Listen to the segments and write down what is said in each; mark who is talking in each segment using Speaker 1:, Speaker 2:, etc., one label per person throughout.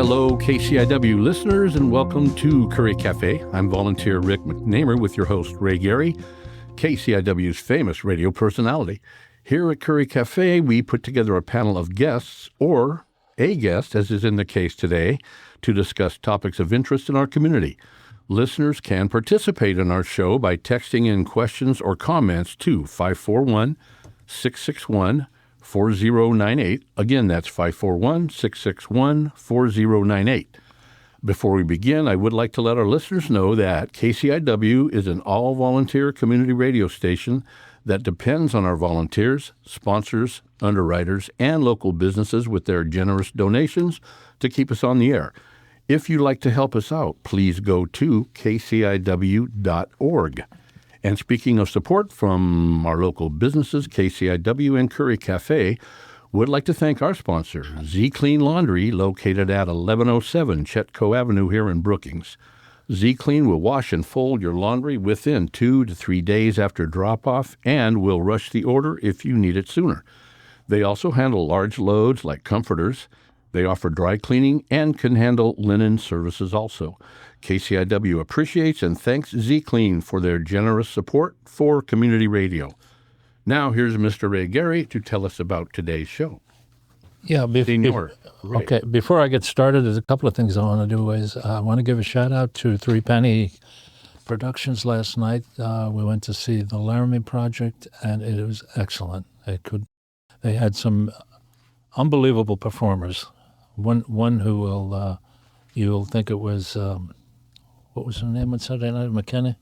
Speaker 1: Hello, KCIW listeners, and welcome to Curry Café. I'm volunteer Rick McNamer with your host, Ray Gary, KCIW's famous radio personality. Here at Curry Café, we put together a panel of guests, or a guest, as is in the case today, to discuss topics of interest in our community. Listeners can participate in our show by texting in questions or comments to 541-661-4098. Again, that's 541-661-4098. Before we begin, I would like to let our listeners know that KCIW is an all-volunteer community radio station that depends on our volunteers, sponsors, underwriters, and local businesses with their generous donations to keep us on the air. If you'd like to help us out, please go to kciw.org. And speaking of support from our local businesses, KCIW and Curry Café, would like to thank our sponsor, Z-Clean Laundry, located at 1107 Chetco Avenue here in Brookings. Z-Clean will wash and fold your laundry within 2 to 3 days after drop-off and will rush the order if you need it sooner. They also handle large loads like comforters. They offer dry cleaning and can handle linen services also. KCIW appreciates and thanks Z-Clean for their generous support for community radio. Now here's Mr. Ray Gary to tell us about today's show.
Speaker 2: Yeah, before I get started, there's a couple of things I want to do. I want to give a shout out to Three Penny Productions last night. We went to see the Laramie Project, and it was excellent. They had some unbelievable performers. One who you'll think it was, what was her name on Saturday Night? McKinney?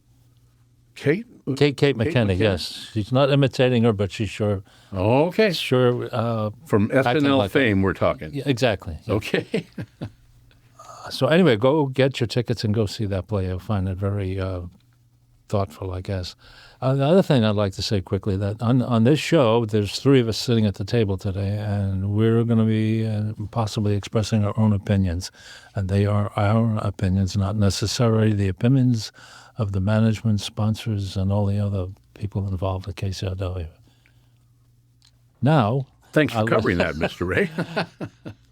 Speaker 1: Kate
Speaker 2: McKinney, yes. She's not imitating her, but she's sure.
Speaker 1: Oh, okay.
Speaker 2: Sure.
Speaker 1: From SNL
Speaker 2: like
Speaker 1: fame, we're talking.
Speaker 2: Yeah, exactly. Yeah.
Speaker 1: Okay.
Speaker 2: So anyway, go get your tickets and go see that play. You'll find it very thoughtful, I guess. The other thing I'd like to say quickly, that on this show, there's three of us sitting at the table today, and we're going to be possibly expressing our own opinions. And they are our opinions, not necessarily the opinions of the management, sponsors, and all the other people involved at KCRW. Now,
Speaker 1: thanks for covering that, Mr. Ray.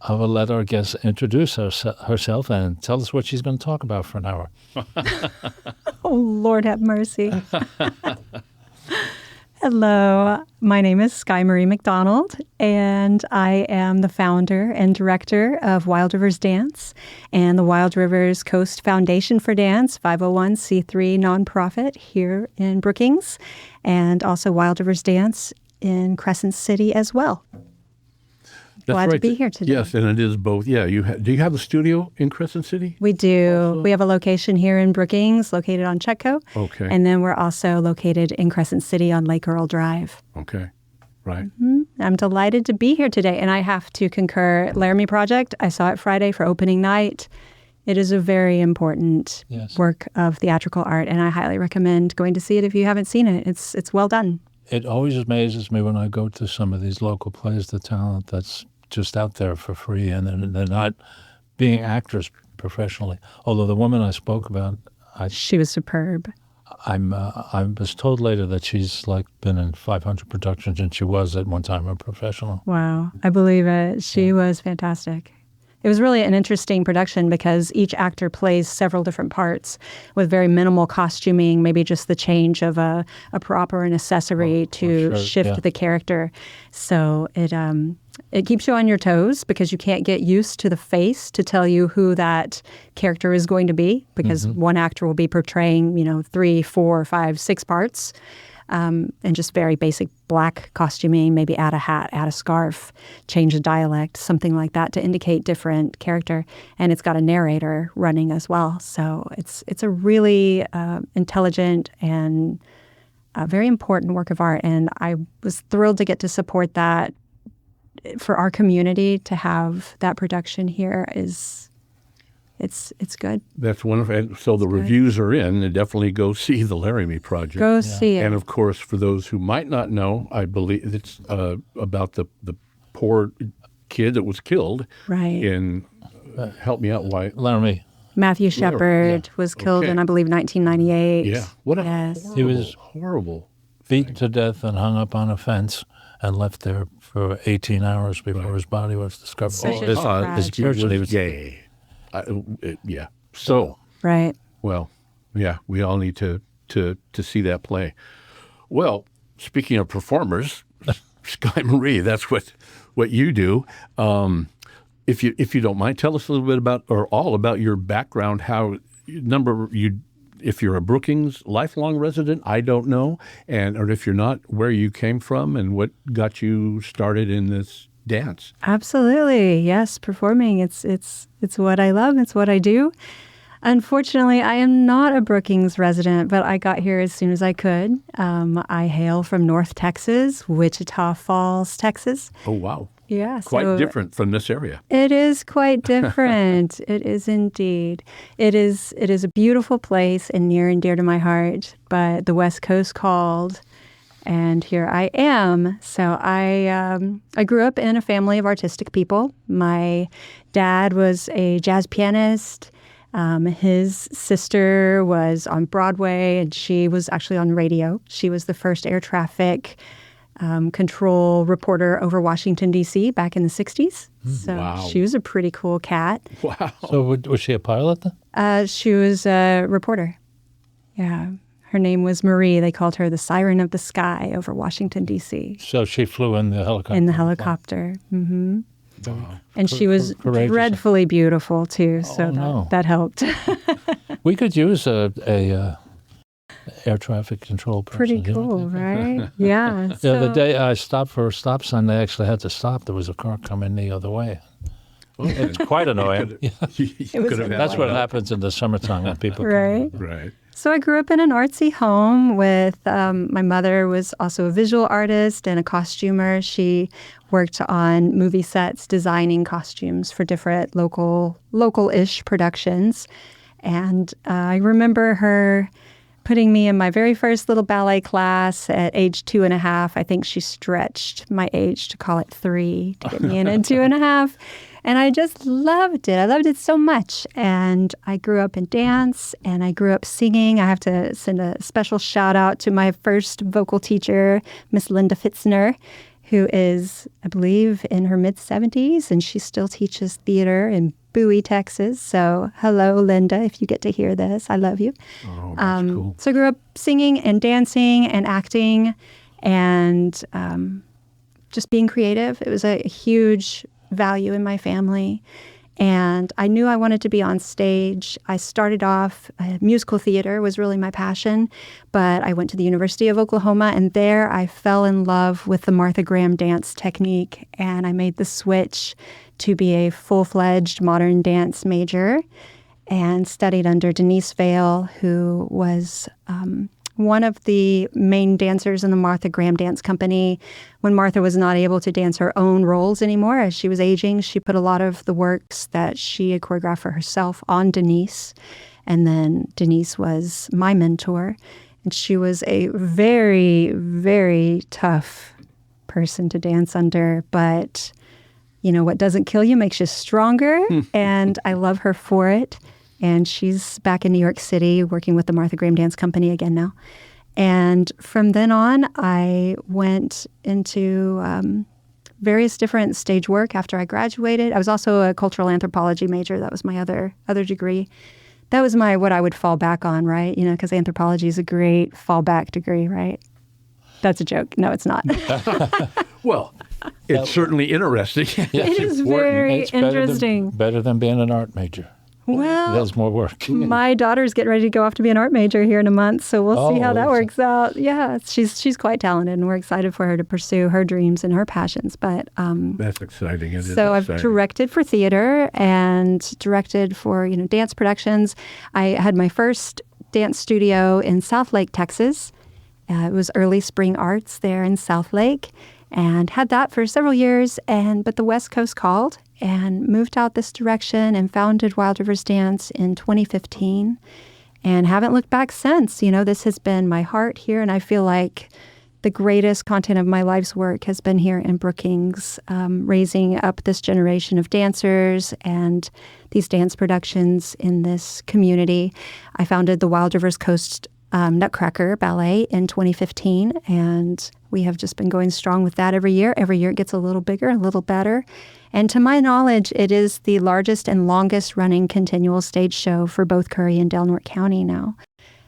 Speaker 2: I will let our guest introduce herself and tell us what she's going to talk about for an hour.
Speaker 3: Oh, Lord have mercy. Hello, my name is Sky-Marie McDonald, and I am the founder and director of Wild Rivers Dance and the Wild Rivers Coast Foundation for Dance, 501c3 nonprofit here in Brookings, and also Wild Rivers Dance in Crescent City as well. Glad to be here today.
Speaker 1: Yes, and it is both. Yeah, do you have a studio in Crescent City?
Speaker 3: We do. Also? We have a location here in Brookings, located on Chetco.
Speaker 1: Okay.
Speaker 3: And then we're also located in Crescent City on Lake Earl Drive.
Speaker 1: Okay, right.
Speaker 3: Mm-hmm. I'm delighted to be here today, and I have to concur. Laramie Project, I saw it Friday for opening night. It is a very important work of theatrical art, and I highly recommend going to see it if you haven't seen it. It's well done.
Speaker 2: It always amazes me when I go to some of these local plays, the talent that's just out there for free, and they're not being actors professionally. Although the woman I spoke about,
Speaker 3: she was superb.
Speaker 2: I was told later that she's been in 500 productions, and she was at one time a professional.
Speaker 3: Wow, I believe it. She was fantastic. It was really an interesting production because each actor plays several different parts with very minimal costuming, maybe just the change of a prop or an accessory to shift the character. So it keeps you on your toes because you can't get used to the face to tell you who that character is going to be, because one actor will be portraying, 3, 4, 5, 6 parts. And just very basic black costuming, maybe add a hat, add a scarf, change a dialect, something like that to indicate different character. And it's got a narrator running as well. So it's a really intelligent and very important work of art. And I was thrilled to get to support that for our community. To have that production here it's good.
Speaker 1: That's wonderful. So the reviews are in, and definitely go see the Laramie Project.
Speaker 3: Go see it.
Speaker 1: And of course, for those who might not know, I believe it's about the poor kid that was killed.
Speaker 3: Right.
Speaker 1: Help me out, why?
Speaker 2: Laramie.
Speaker 3: Matthew Shepard was killed in, I believe, 1998.
Speaker 1: Yeah. What
Speaker 2: He was
Speaker 1: horrible.
Speaker 2: Beaten to death and hung up on a fence and left there for 18 hours before his body was discovered.
Speaker 3: Such a surprise.
Speaker 1: His church was gay. Yeah. So,
Speaker 3: Right.
Speaker 1: well, yeah, we all need to see that play. Well, speaking of performers, Skye-Marie, that's what you do. If you don't mind, tell us a little bit about, or all about your background. If you're a Brookings lifelong resident, I don't know, or if you're not, where you came from and what got you started in this dance.
Speaker 3: Absolutely. Yes, performing. It's what I love. It's what I do. Unfortunately, I am not a Brookings resident, but I got here as soon as I could. I hail from North Texas, Wichita Falls, Texas.
Speaker 1: Oh, wow.
Speaker 3: Yeah.
Speaker 1: Quite different from this area.
Speaker 3: It is quite different. It is indeed. It is a beautiful place and near and dear to my heart, but the West Coast called, and here I am. So I grew up in a family of artistic people. My dad was a jazz pianist. His sister was on Broadway, and she was actually on radio. She was the first air traffic control reporter over Washington, D.C. back in the 60s. So
Speaker 1: Wow.
Speaker 3: She was a pretty cool cat.
Speaker 1: Wow.
Speaker 2: So was she a pilot then?
Speaker 3: She was a reporter. Yeah. Her name was Marie. They called her the Siren of the Sky over Washington, D.C.
Speaker 2: So she flew in the helicopter.
Speaker 3: In the helicopter. Mm-hmm.
Speaker 2: Wow.
Speaker 3: And she was
Speaker 2: Courageous.
Speaker 3: dreadfully beautiful, too. So
Speaker 2: no.
Speaker 3: that helped.
Speaker 2: We could use a air traffic control person.
Speaker 3: Pretty
Speaker 2: yeah.
Speaker 3: cool, right? Yeah.
Speaker 2: The other day I stopped for a stop sign. They actually had to stop. There was a car coming the other way. It's quite annoying.
Speaker 1: You
Speaker 3: was
Speaker 1: could have
Speaker 2: That's
Speaker 1: had
Speaker 2: what
Speaker 1: one.
Speaker 2: happens in the summertime when people
Speaker 3: Right.
Speaker 1: Right.
Speaker 3: So I grew up in an artsy home with my mother was also a visual artist and a costumer. She worked on movie sets, designing costumes for different local-ish productions. And I remember her putting me in my very first little ballet class at age 2.5. I think she stretched my age to call it 3 to get me in at 2.5. And I just loved it. I loved it so much. And I grew up in dance and I grew up singing. I have to send a special shout out to my first vocal teacher, Miss Linda Fitzner, who is, I believe, in her mid-70s. And she still teaches theater in Bowie, Texas. So hello, Linda, if you get to hear this. I love you.
Speaker 1: Oh, that's cool.
Speaker 3: So I grew up singing and dancing and acting and just being creative. It was a huge value in my family. And I knew I wanted to be on stage. I started off, musical theater was really my passion, but I went to the University of Oklahoma, and there I fell in love with the Martha Graham dance technique, and I made the switch to be a full-fledged modern dance major and studied under Denise Vale, who was one of the main dancers in the Martha Graham Dance Company. When Martha was not able to dance her own roles anymore as she was aging, she put a lot of the works that she had choreographed for herself on Denise. And then Denise was my mentor. And she was a very, very tough person to dance under. But, you know, what doesn't kill you makes you stronger. And I love her for it. And she's back in New York City working with the Martha Graham Dance Company again now. And from then on, I went into various different stage work after I graduated. I was also a cultural anthropology major. That was my other degree. That was what I would fall back on, right? You know, because anthropology is a great fallback degree, right? That's a joke. No, it's not.
Speaker 1: Well, it's certainly interesting.
Speaker 3: It is very interesting.
Speaker 2: Better than being an art major.
Speaker 3: Well,
Speaker 2: There's more work.
Speaker 3: my daughter's getting ready to go off to be an art major here in a month, so we'll see how that
Speaker 2: Oh,
Speaker 3: works out. Yeah, she's quite talented, and we're excited for her to pursue her dreams and her passions. But
Speaker 1: That's exciting. It is
Speaker 3: so I've
Speaker 1: exciting.
Speaker 3: directed for theater and directed for dance productions. I had my first dance studio in Southlake, Texas. It was Early Spring Arts there in Southlake, and had that for several years. But the West Coast called, and moved out this direction and founded Wild Rivers Dance in 2015 and haven't looked back since. You know, this has been my heart here, and I feel like the greatest content of my life's work has been here in Brookings, raising up this generation of dancers and these dance productions in this community. I founded the Wild Rivers Coast Nutcracker Ballet in 2015, and we have just been going strong with that every year. Every year it gets a little bigger, a little better. And to my knowledge, it is the largest and longest running continual stage show for both Curry and Del Norte County now.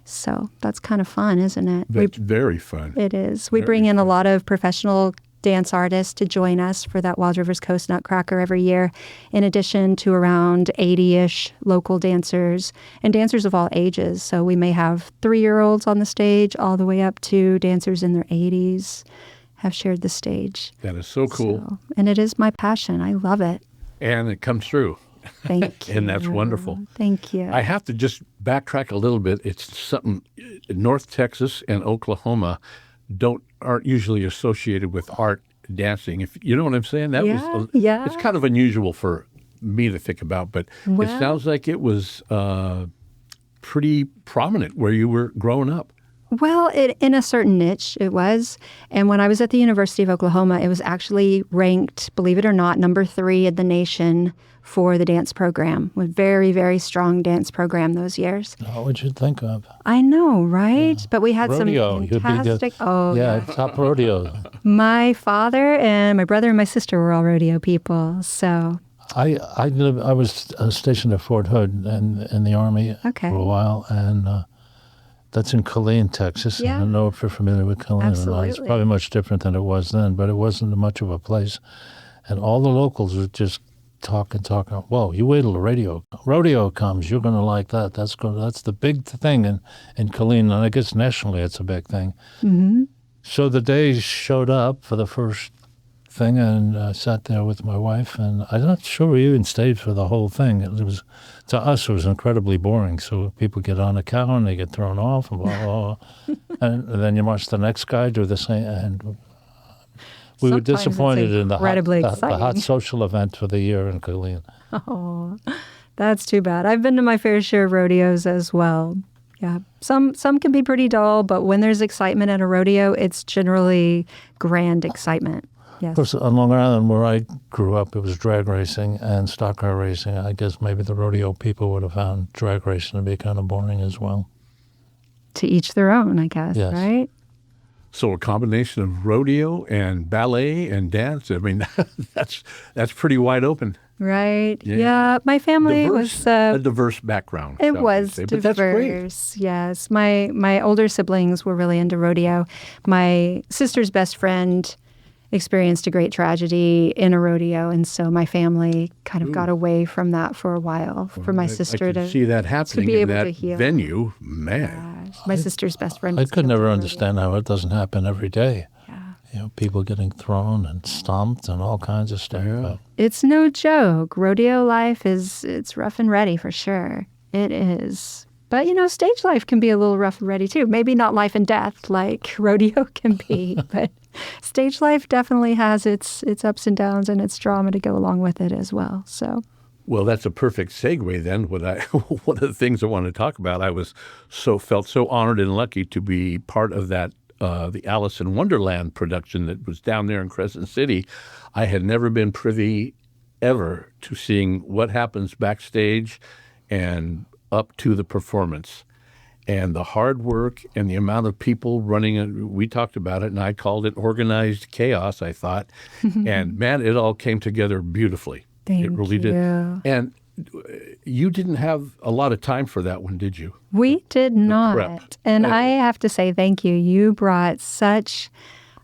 Speaker 3: So that's kind of fun, isn't it?
Speaker 1: That's very fun.
Speaker 3: It is. We bring in a lot of professional dance artists to join us for that Wild Rivers Coast Nutcracker every year, in addition to around 80-ish local dancers and dancers of all ages. So we may have 3-year-olds on the stage all the way up to dancers in their 80s have shared the stage.
Speaker 1: That is so cool.
Speaker 3: And it is my passion. I love it.
Speaker 1: And it comes through.
Speaker 3: Thank you.
Speaker 1: And that's wonderful.
Speaker 3: Thank you.
Speaker 1: I have to just backtrack a little bit. It's something North Texas and Oklahoma aren't usually associated with art dancing. If you know what I'm saying, it's kind of unusual for me to think about, but it sounds like it was pretty prominent where you were growing up.
Speaker 3: Well, in a certain niche, it was. And when I was at the University of Oklahoma, it was actually ranked, believe it or not, number 3 in the nation for the dance program. With very, very strong dance program those years.
Speaker 2: What would you think of?
Speaker 3: I know, right? Yeah. But we had
Speaker 2: rodeo.
Speaker 3: Some fantastic...
Speaker 2: Top rodeo.
Speaker 3: My father and my brother and my sister were all rodeo people, so...
Speaker 2: I was stationed at Fort Hood in the Army for a while, and... that's in Killeen, Texas.
Speaker 3: Yeah.
Speaker 2: I don't know if you're familiar with Killeen or not. It's probably much different than it was then, but it wasn't much of a place. And all the locals would just talk. Whoa, you wait till the rodeo comes. You're going to like that. That's the big thing in Killeen. And I guess nationally it's a big thing.
Speaker 3: Mm-hmm.
Speaker 2: So the day showed up for the first thing, and I sat there with my wife, and I'm not sure we even stayed for the whole thing. To us, it was incredibly boring. So people get on a cow and they get thrown off, and blah, blah, blah. And then you watch the next guy do the same. And we were disappointed in the hot social event for the year in Killeen.
Speaker 3: Oh, that's too bad. I've been to my fair share of rodeos as well. Yeah, some can be pretty dull, but when there's excitement at a rodeo, it's generally grand excitement. Yes.
Speaker 2: Of course, on Long Island, where I grew up, it was drag racing and stock car racing. I guess maybe the rodeo people would have found drag racing to be kind of boring as well.
Speaker 3: To each their own, I guess,
Speaker 2: yes.
Speaker 3: Right?
Speaker 1: So a combination of rodeo and ballet and dance, I mean, that's pretty wide open.
Speaker 3: Right. Yeah. My family was...
Speaker 1: a diverse background.
Speaker 3: It was diverse,
Speaker 1: but that's great.
Speaker 3: Yes. My older siblings were really into rodeo. My sister's best friend experienced a great tragedy in a rodeo, and so my family kind of got away from that for a while. For my sister to
Speaker 1: see that happening
Speaker 3: to be
Speaker 1: in
Speaker 3: able
Speaker 1: that
Speaker 3: to heal.
Speaker 1: Venue, man.
Speaker 3: My sister's best friend.
Speaker 2: I could never understand how it doesn't happen every day.
Speaker 3: Yeah.
Speaker 2: People getting thrown and stomped and all kinds of stuff.
Speaker 1: Yeah.
Speaker 3: It's no joke. Rodeo life it's rough and ready for sure. It is. But, stage life can be a little rough and ready, too. Maybe not life and death like rodeo can be, but stage life definitely has its ups and downs and its drama to go along with it as well. So,
Speaker 1: well, that's a perfect segue then. One of the things I want to talk about, I felt so honored and lucky to be part of that, the Alice in Wonderland production that was down there in Crescent City. I had never been privy ever to seeing what happens backstage and up to the performance, and the hard work and the amount of people running. We talked about it, and I called it organized chaos, I thought. And man, it all came together beautifully. It really did. And you didn't have a lot of time for that one, did you?
Speaker 3: We did not. And I have to say thank you. You brought such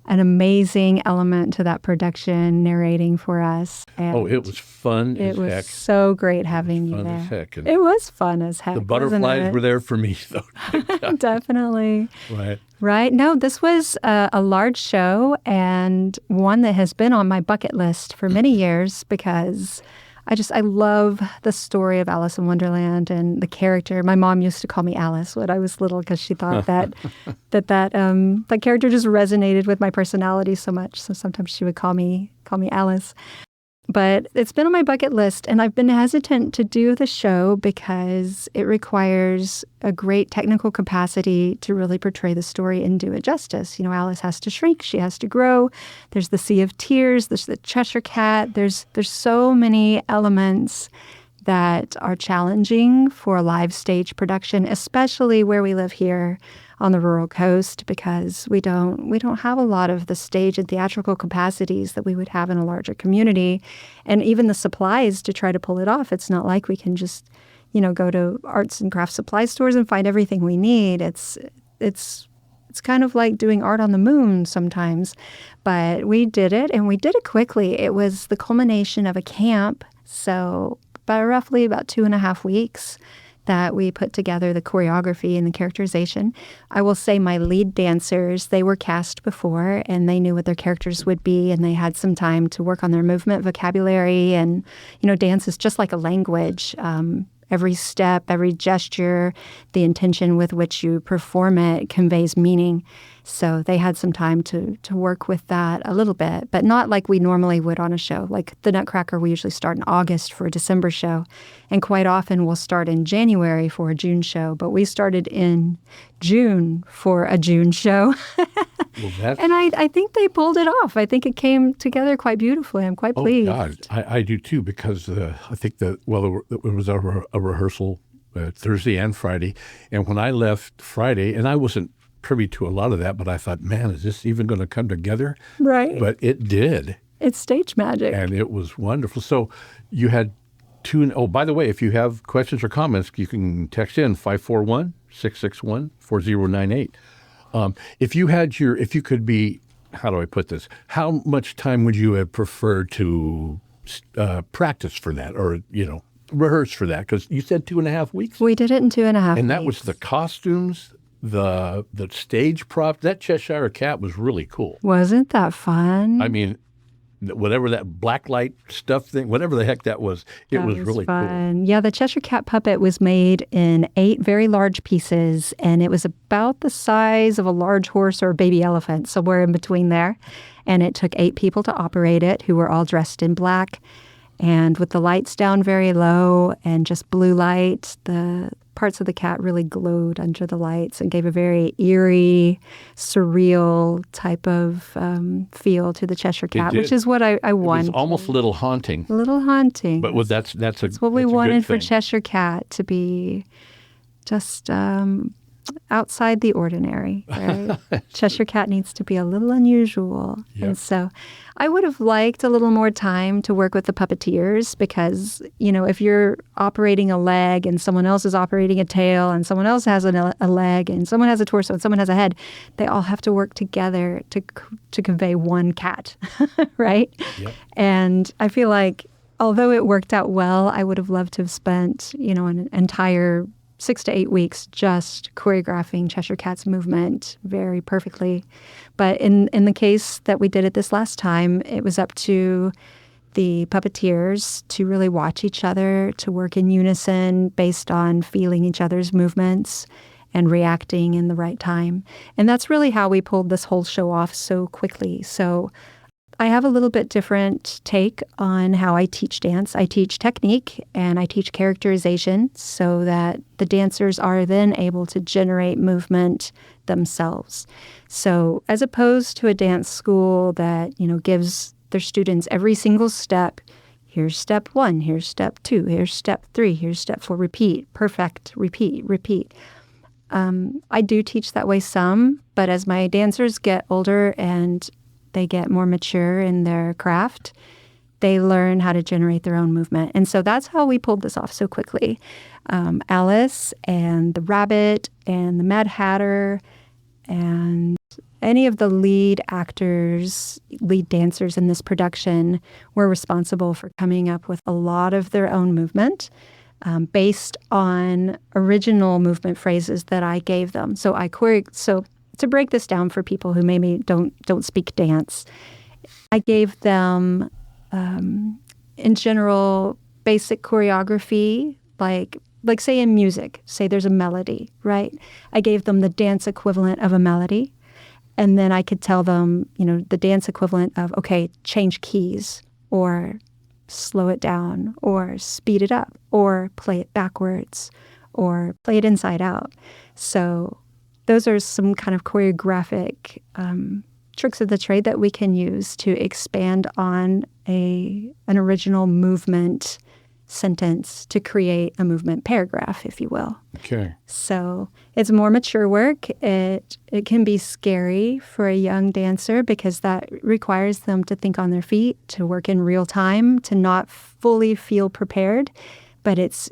Speaker 3: an amazing element to that production, narrating for us. And
Speaker 1: it was fun as heck.
Speaker 3: It was so great having you there.
Speaker 1: Fun as heck.
Speaker 3: It was fun as heck.
Speaker 1: The butterflies were there for me, though.
Speaker 3: Definitely.
Speaker 1: Right.
Speaker 3: No, this was a large show, and one that has been on my bucket list for many years because I love the story of Alice in Wonderland and the character. My mom used to call me Alice when I was little because she thought that character just resonated with my personality so much. So sometimes she would call me Alice. But it's been on my bucket list, and I've been hesitant to do the show because it requires a great technical capacity to really portray the story and do it justice. Alice has to shrink, she has to grow. There's the Sea of Tears, there's the Cheshire Cat. There's so many elements that are challenging for a live stage production, especially where we live here on the rural coast because we don't have a lot of the stage and theatrical capacities that we would have in a larger community, and even the supplies to try to pull it off. It's not like we can just, go to arts and craft supply stores and find everything we need. It's kind of like doing art on the moon sometimes, but we did it, and we did it quickly. It was the culmination of a camp, so roughly about 2.5 weeks that we put together the choreography and the characterization. I will say my lead dancers, they were cast before, and they knew what their characters would be, and they had some time to work on their movement vocabulary, and, dance is just like a language. Every step, every gesture, the intention with which you perform it conveys meaning. So they had some time to work with that a little bit, but not like we normally would on a show. Like the Nutcracker, we usually start in August for a December show, and quite often we'll start in January for a June show, but we started in June for a June show. And I think they pulled it off. I think it came together quite beautifully. I'm quite pleased.
Speaker 1: Oh, God. I do too, because I think it was a rehearsal Thursday and Friday. And when I left Friday, and I wasn't privy to a lot of that, but I thought, man, is this even going to come together?
Speaker 3: Right.
Speaker 1: But it did.
Speaker 3: It's stage magic.
Speaker 1: And it was wonderful. So you had by the way, if you have questions or comments, you can text in 541-661-4098. If you could be, how do I put this? How much time would you have preferred to practice for that, or, rehearse for that? Because you said 2.5 weeks.
Speaker 3: We did it in 2.5 weeks.
Speaker 1: And that was the costumes, the stage prop. That Cheshire Cat was really cool.
Speaker 3: Wasn't that fun?
Speaker 1: I mean, whatever that black light stuff thing, whatever the heck that was, it was really
Speaker 3: fun.
Speaker 1: cool.
Speaker 3: Yeah, the Cheshire Cat puppet was made in 8 very large pieces, and it was about the size of a large horse or a baby elephant, somewhere in between there. And it took 8 people to operate it, who were all dressed in black. And with the lights down very low and just blue light, the parts of the cat really glowed under the lights and gave a very eerie, surreal type of feel to the Cheshire Cat, which is what I wanted.
Speaker 1: It was almost a little haunting.
Speaker 3: A little haunting.
Speaker 1: But that's
Speaker 3: what we wanted for
Speaker 1: thing.
Speaker 3: Cheshire Cat, to be just outside the ordinary. Right? Cheshire Cat needs to be a little unusual.
Speaker 1: Yep.
Speaker 3: And so I would have liked a little more time to work with the puppeteers, because, if you're operating a leg and someone else is operating a tail and someone else has a leg and someone has a torso and someone has a head, they all have to work together to convey one cat, right?
Speaker 1: Yep.
Speaker 3: And I feel like, although it worked out well, I would have loved to have spent, an entire 6 to 8 weeks just choreographing Cheshire Cat's movement very perfectly. But in the case that we did it this last time, it was up to the puppeteers to really watch each other, to work in unison based on feeling each other's movements and reacting in the right time. And that's really how we pulled this whole show off so quickly. So I have a little bit different take on how I teach dance. I teach technique and I teach characterization so that the dancers are then able to generate movement themselves. So as opposed to a dance school that, gives their students every single step, here's step 1, here's step 2, here's step 3, here's step 4, repeat, perfect, repeat, repeat. I do teach that way some, but as my dancers get older and they get more mature in their craft, they learn how to generate their own movement. And so that's how we pulled this off so quickly. Alice and the Rabbit and the Mad Hatter and any of the lead actors, lead dancers in this production were responsible for coming up with a lot of their own movement based on original movement phrases that I gave them. So to break this down for people who maybe don't speak dance, I gave them, in general, basic choreography, like say in music, say there's a melody, right? I gave them the dance equivalent of a melody, and then I could tell them, the dance equivalent of, okay, change keys, or slow it down, or speed it up, or play it backwards, or play it inside out. So those are some kind of choreographic tricks of the trade that we can use to expand on an original movement sentence to create a movement paragraph, if you will.
Speaker 1: Okay.
Speaker 3: So it's more mature work. It can be scary for a young dancer because that requires them to think on their feet, to work in real time, to not fully feel prepared. But it's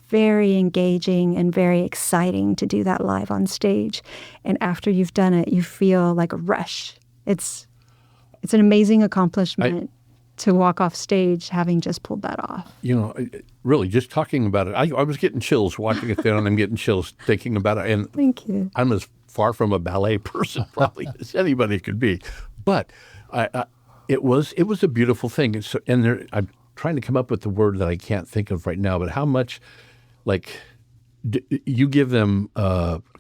Speaker 3: very engaging and very exciting to do that live on stage. And after you've done it, you feel like a rush. It's an amazing accomplishment to walk off stage having just pulled that off.
Speaker 1: Really, just talking about it, I was getting chills watching it there, and I'm getting chills thinking about it. And
Speaker 3: Thank you.
Speaker 1: I'm as far from a ballet person probably as anybody could be. But it was a beautiful thing. I'm trying to come up with the word that I can't think of right now, but how much, you give them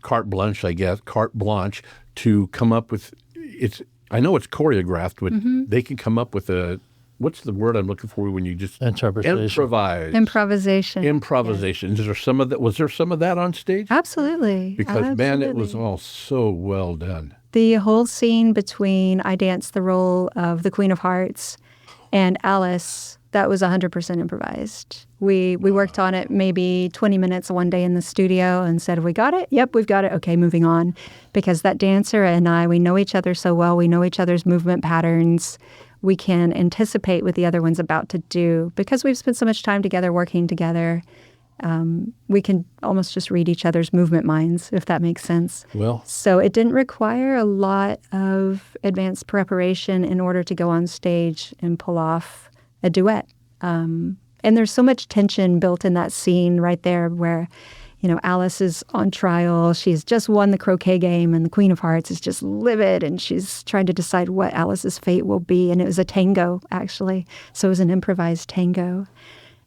Speaker 1: carte blanche, I guess, carte blanche to come up with, I know it's choreographed, but they can come up with what's the word I'm looking for when you just improvise?
Speaker 3: Improvisation.
Speaker 1: Improvisation. Is there some of that? Was there some of that on stage?
Speaker 3: Absolutely.
Speaker 1: Because, man, it was all so well done.
Speaker 3: The whole scene between I danced the role of the Queen of Hearts and Alice, that was 100% improvised. We worked on it maybe 20 minutes one day in the studio and said, we got it? Yep, we've got it. Okay, moving on. Because that dancer and I, we know each other so well. We know each other's movement patterns. We can anticipate what the other one's about to do. Because we've spent so much time together, working together, we can almost just read each other's movement minds, if that makes sense.
Speaker 1: Well,
Speaker 3: so it didn't require a lot of advanced preparation in order to go on stage and pull off a duet. And there's so much tension built in that scene right there where, Alice is on trial. She's just won the croquet game, and the Queen of Hearts is just livid, and she's trying to decide what Alice's fate will be. And it was a tango, actually. So it was an improvised tango.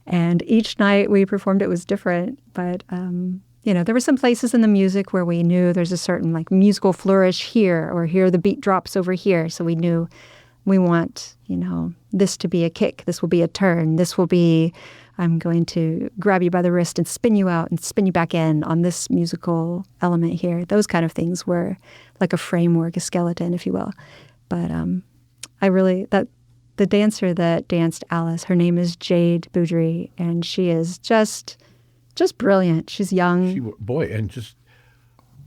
Speaker 3: And each night we performed, it was different. But, there were some places in the music where we knew there's a certain musical flourish here, or here the beat drops over here. So we knew we want, this to be a kick. This will be a turn. This will be, I'm going to grab you by the wrist and spin you out and spin you back in on this musical element here. Those kind of things were like a framework, a skeleton, if you will. But the dancer that danced Alice, her name is Jade Boudry, and she is just brilliant. She's young.
Speaker 1: And just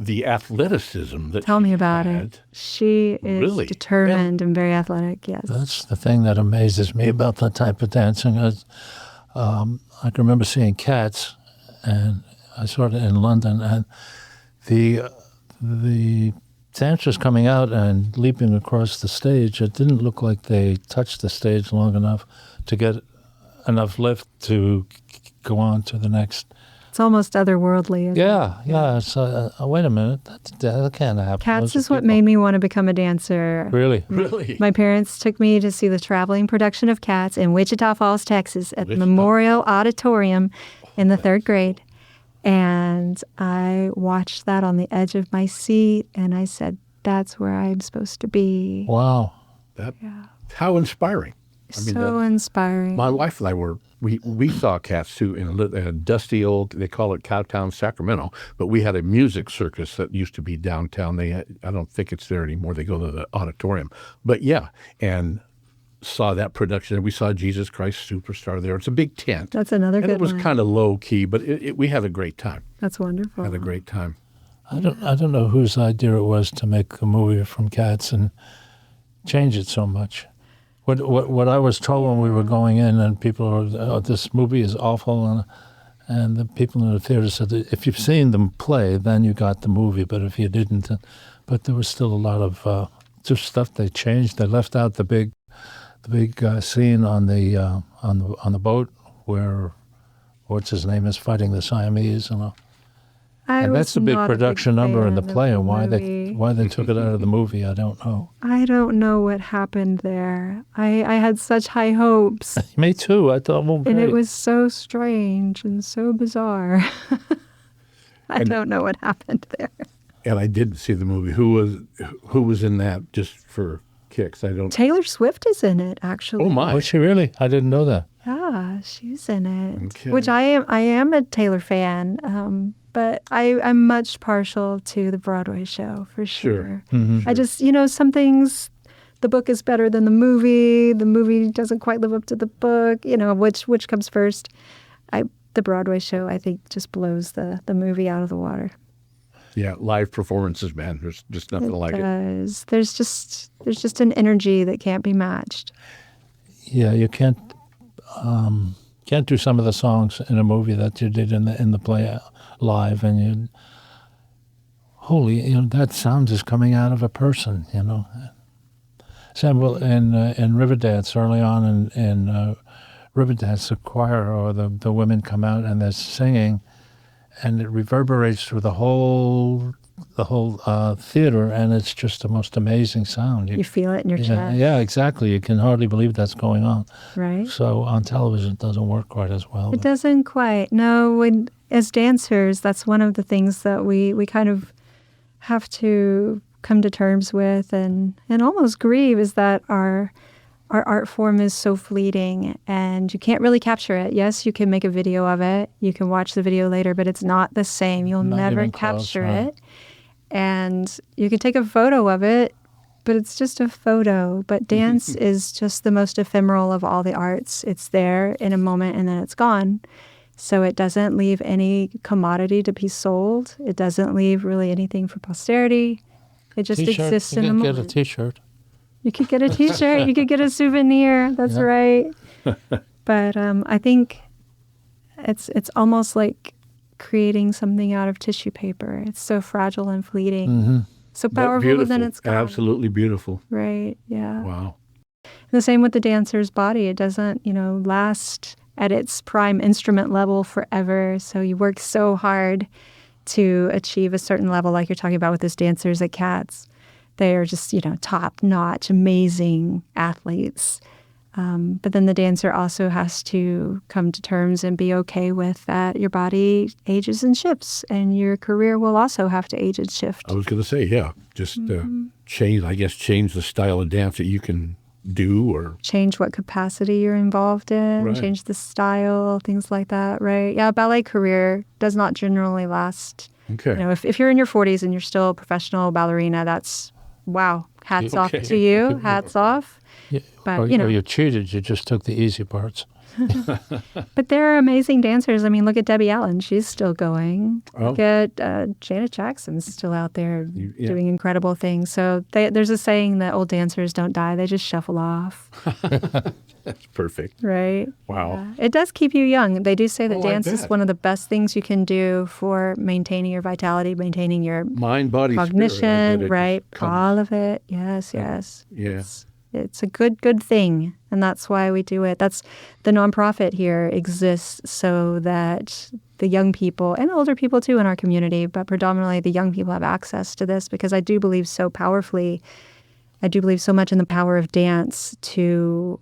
Speaker 1: the athleticism that
Speaker 3: Tell me about
Speaker 1: had.
Speaker 3: it. She is
Speaker 1: Really?
Speaker 3: determined and very athletic, yes.
Speaker 2: That's the thing that amazes me about that type of dancing. I can remember seeing Cats, and I saw it in London, and the dancers coming out and leaping across the stage, it didn't look like they touched the stage long enough to get enough lift to go on to the next.
Speaker 3: It's almost otherworldly. Isn't it?
Speaker 2: Yeah. So, wait a minute, that can't happen.
Speaker 3: Cats is what made me want to become a dancer.
Speaker 2: Really?
Speaker 1: Really?
Speaker 3: My parents took me to see the traveling production of Cats in Wichita Falls, Texas, at the Memorial Auditorium in the third grade. And I watched that on the edge of my seat, and I said, that's where I'm supposed to be.
Speaker 2: Wow.
Speaker 1: How inspiring.
Speaker 3: Inspiring.
Speaker 1: My wife and I we saw Cats too in a dusty old, they call it Cowtown, Sacramento, but we had a music circus that used to be downtown. I don't think it's there anymore. They go to the auditorium. But and saw that production. And we saw Jesus Christ Superstar there. It's a big tent.
Speaker 3: That's another good one.
Speaker 1: And it was kind of low key, but we had a great time.
Speaker 3: That's wonderful.
Speaker 1: Had a great time.
Speaker 2: I don't know whose idea it was to make a movie from Cats and change it so much. What I was told when we were going in, and people were, this movie is awful, and the people in the theater said that if you've seen them play, then you got the movie. But if you didn't, but there was still a lot of just stuff they changed. They left out the big scene on the boat where what's his name is fighting the Siamese and all. And that's a big production number in the play, and why they took it out of the movie, I don't know.
Speaker 3: I don't know what happened there. I had such high hopes.
Speaker 2: Me too. I thought, well, great.
Speaker 3: And it was so strange and so bizarre. I don't know what happened there.
Speaker 1: And I didn't see the movie. Who was in that just for kicks? I don't.
Speaker 3: Taylor Swift is in it, actually.
Speaker 1: Oh my!
Speaker 2: Was she really? I didn't know that.
Speaker 3: Yeah, she's in it.
Speaker 1: Okay.
Speaker 3: Which I am a Taylor fan. But I'm much partial to the Broadway show, for sure.
Speaker 1: Mm-hmm.
Speaker 3: I just, some things, the book is better than the movie doesn't quite live up to the book, which comes first. The Broadway show, I think, just blows the movie out of the water.
Speaker 1: Yeah, live performances, man. There's just nothing like it.
Speaker 3: There's just an energy that can't be matched.
Speaker 2: Yeah, you can't do some of the songs in a movie that you did in the play live, and that sound is coming out of a person, Well, in Riverdance, early on in Riverdance, the choir or the women come out and they're singing, and it reverberates through the whole theater, and it's just the most amazing sound.
Speaker 3: You feel it in your chest.
Speaker 2: Yeah, exactly. You can hardly believe that's going on.
Speaker 3: Right.
Speaker 2: So on television, it doesn't work quite as well.
Speaker 3: It doesn't quite. No, as dancers, that's one of the things that we kind of have to come to terms with and almost grieve, is that our art form is so fleeting and you can't really capture it. Yes, you can make a video of it. You can watch the video later, but it's not the same. You'll never capture it. And you can take a photo of it, but it's just a photo. But dance is just the most ephemeral of all the arts. It's there in a moment and then it's gone. So it doesn't leave any commodity to be sold. It doesn't leave really anything for posterity. It just exists in a moment.
Speaker 2: You can get a T-shirt.
Speaker 3: You could get a T-shirt. You could get a souvenir. That's right. But I think it's almost like creating something out of tissue paper. It's so fragile and fleeting. So powerful, but then it's gone.
Speaker 1: Absolutely beautiful.
Speaker 3: Right, yeah.
Speaker 1: Wow.
Speaker 3: And the same with the dancer's body. It doesn't, last at its prime instrument level forever. So you work so hard to achieve a certain level, like you're talking about with those dancers at Cats. They are just, top-notch, amazing athletes. But then the dancer also has to come to terms and be okay with that your body ages and shifts, and your career will also have to age and shift.
Speaker 1: I was going to say, yeah, just change the style of dance that you can do, or
Speaker 3: change what capacity you're involved in,
Speaker 1: right.
Speaker 3: Change the style, things like that, right? Yeah, ballet career does not generally last.
Speaker 1: Okay.
Speaker 3: If you're in your 40s and you're still a professional ballerina, that's wow. Hats off to you. Hats off.
Speaker 2: Yeah.
Speaker 3: But,
Speaker 2: you cheated. You just took the easy parts.
Speaker 3: But there are amazing dancers. I mean, look at Debbie Allen. She's still going.
Speaker 1: Oh.
Speaker 3: Look at Janet Jackson's still out there doing incredible things. So there's a saying that old dancers don't die. They just shuffle off.
Speaker 1: That's perfect.
Speaker 3: Right?
Speaker 1: Wow.
Speaker 3: Yeah. It does keep you young. They do say that dance
Speaker 1: I
Speaker 3: is
Speaker 1: bet.
Speaker 3: one of the best things you can do for maintaining your vitality, maintaining your
Speaker 1: Mind, body,
Speaker 3: cognition,
Speaker 1: spirit.
Speaker 3: right? All of it. Yes, yes.
Speaker 1: Yeah.
Speaker 3: It's a good thing, and that's why we do it. That's the nonprofit here exists so that the young people and older people too in our community, but predominantly the young people have access to this, because I do believe so powerfully. I do believe so much in the power of dance to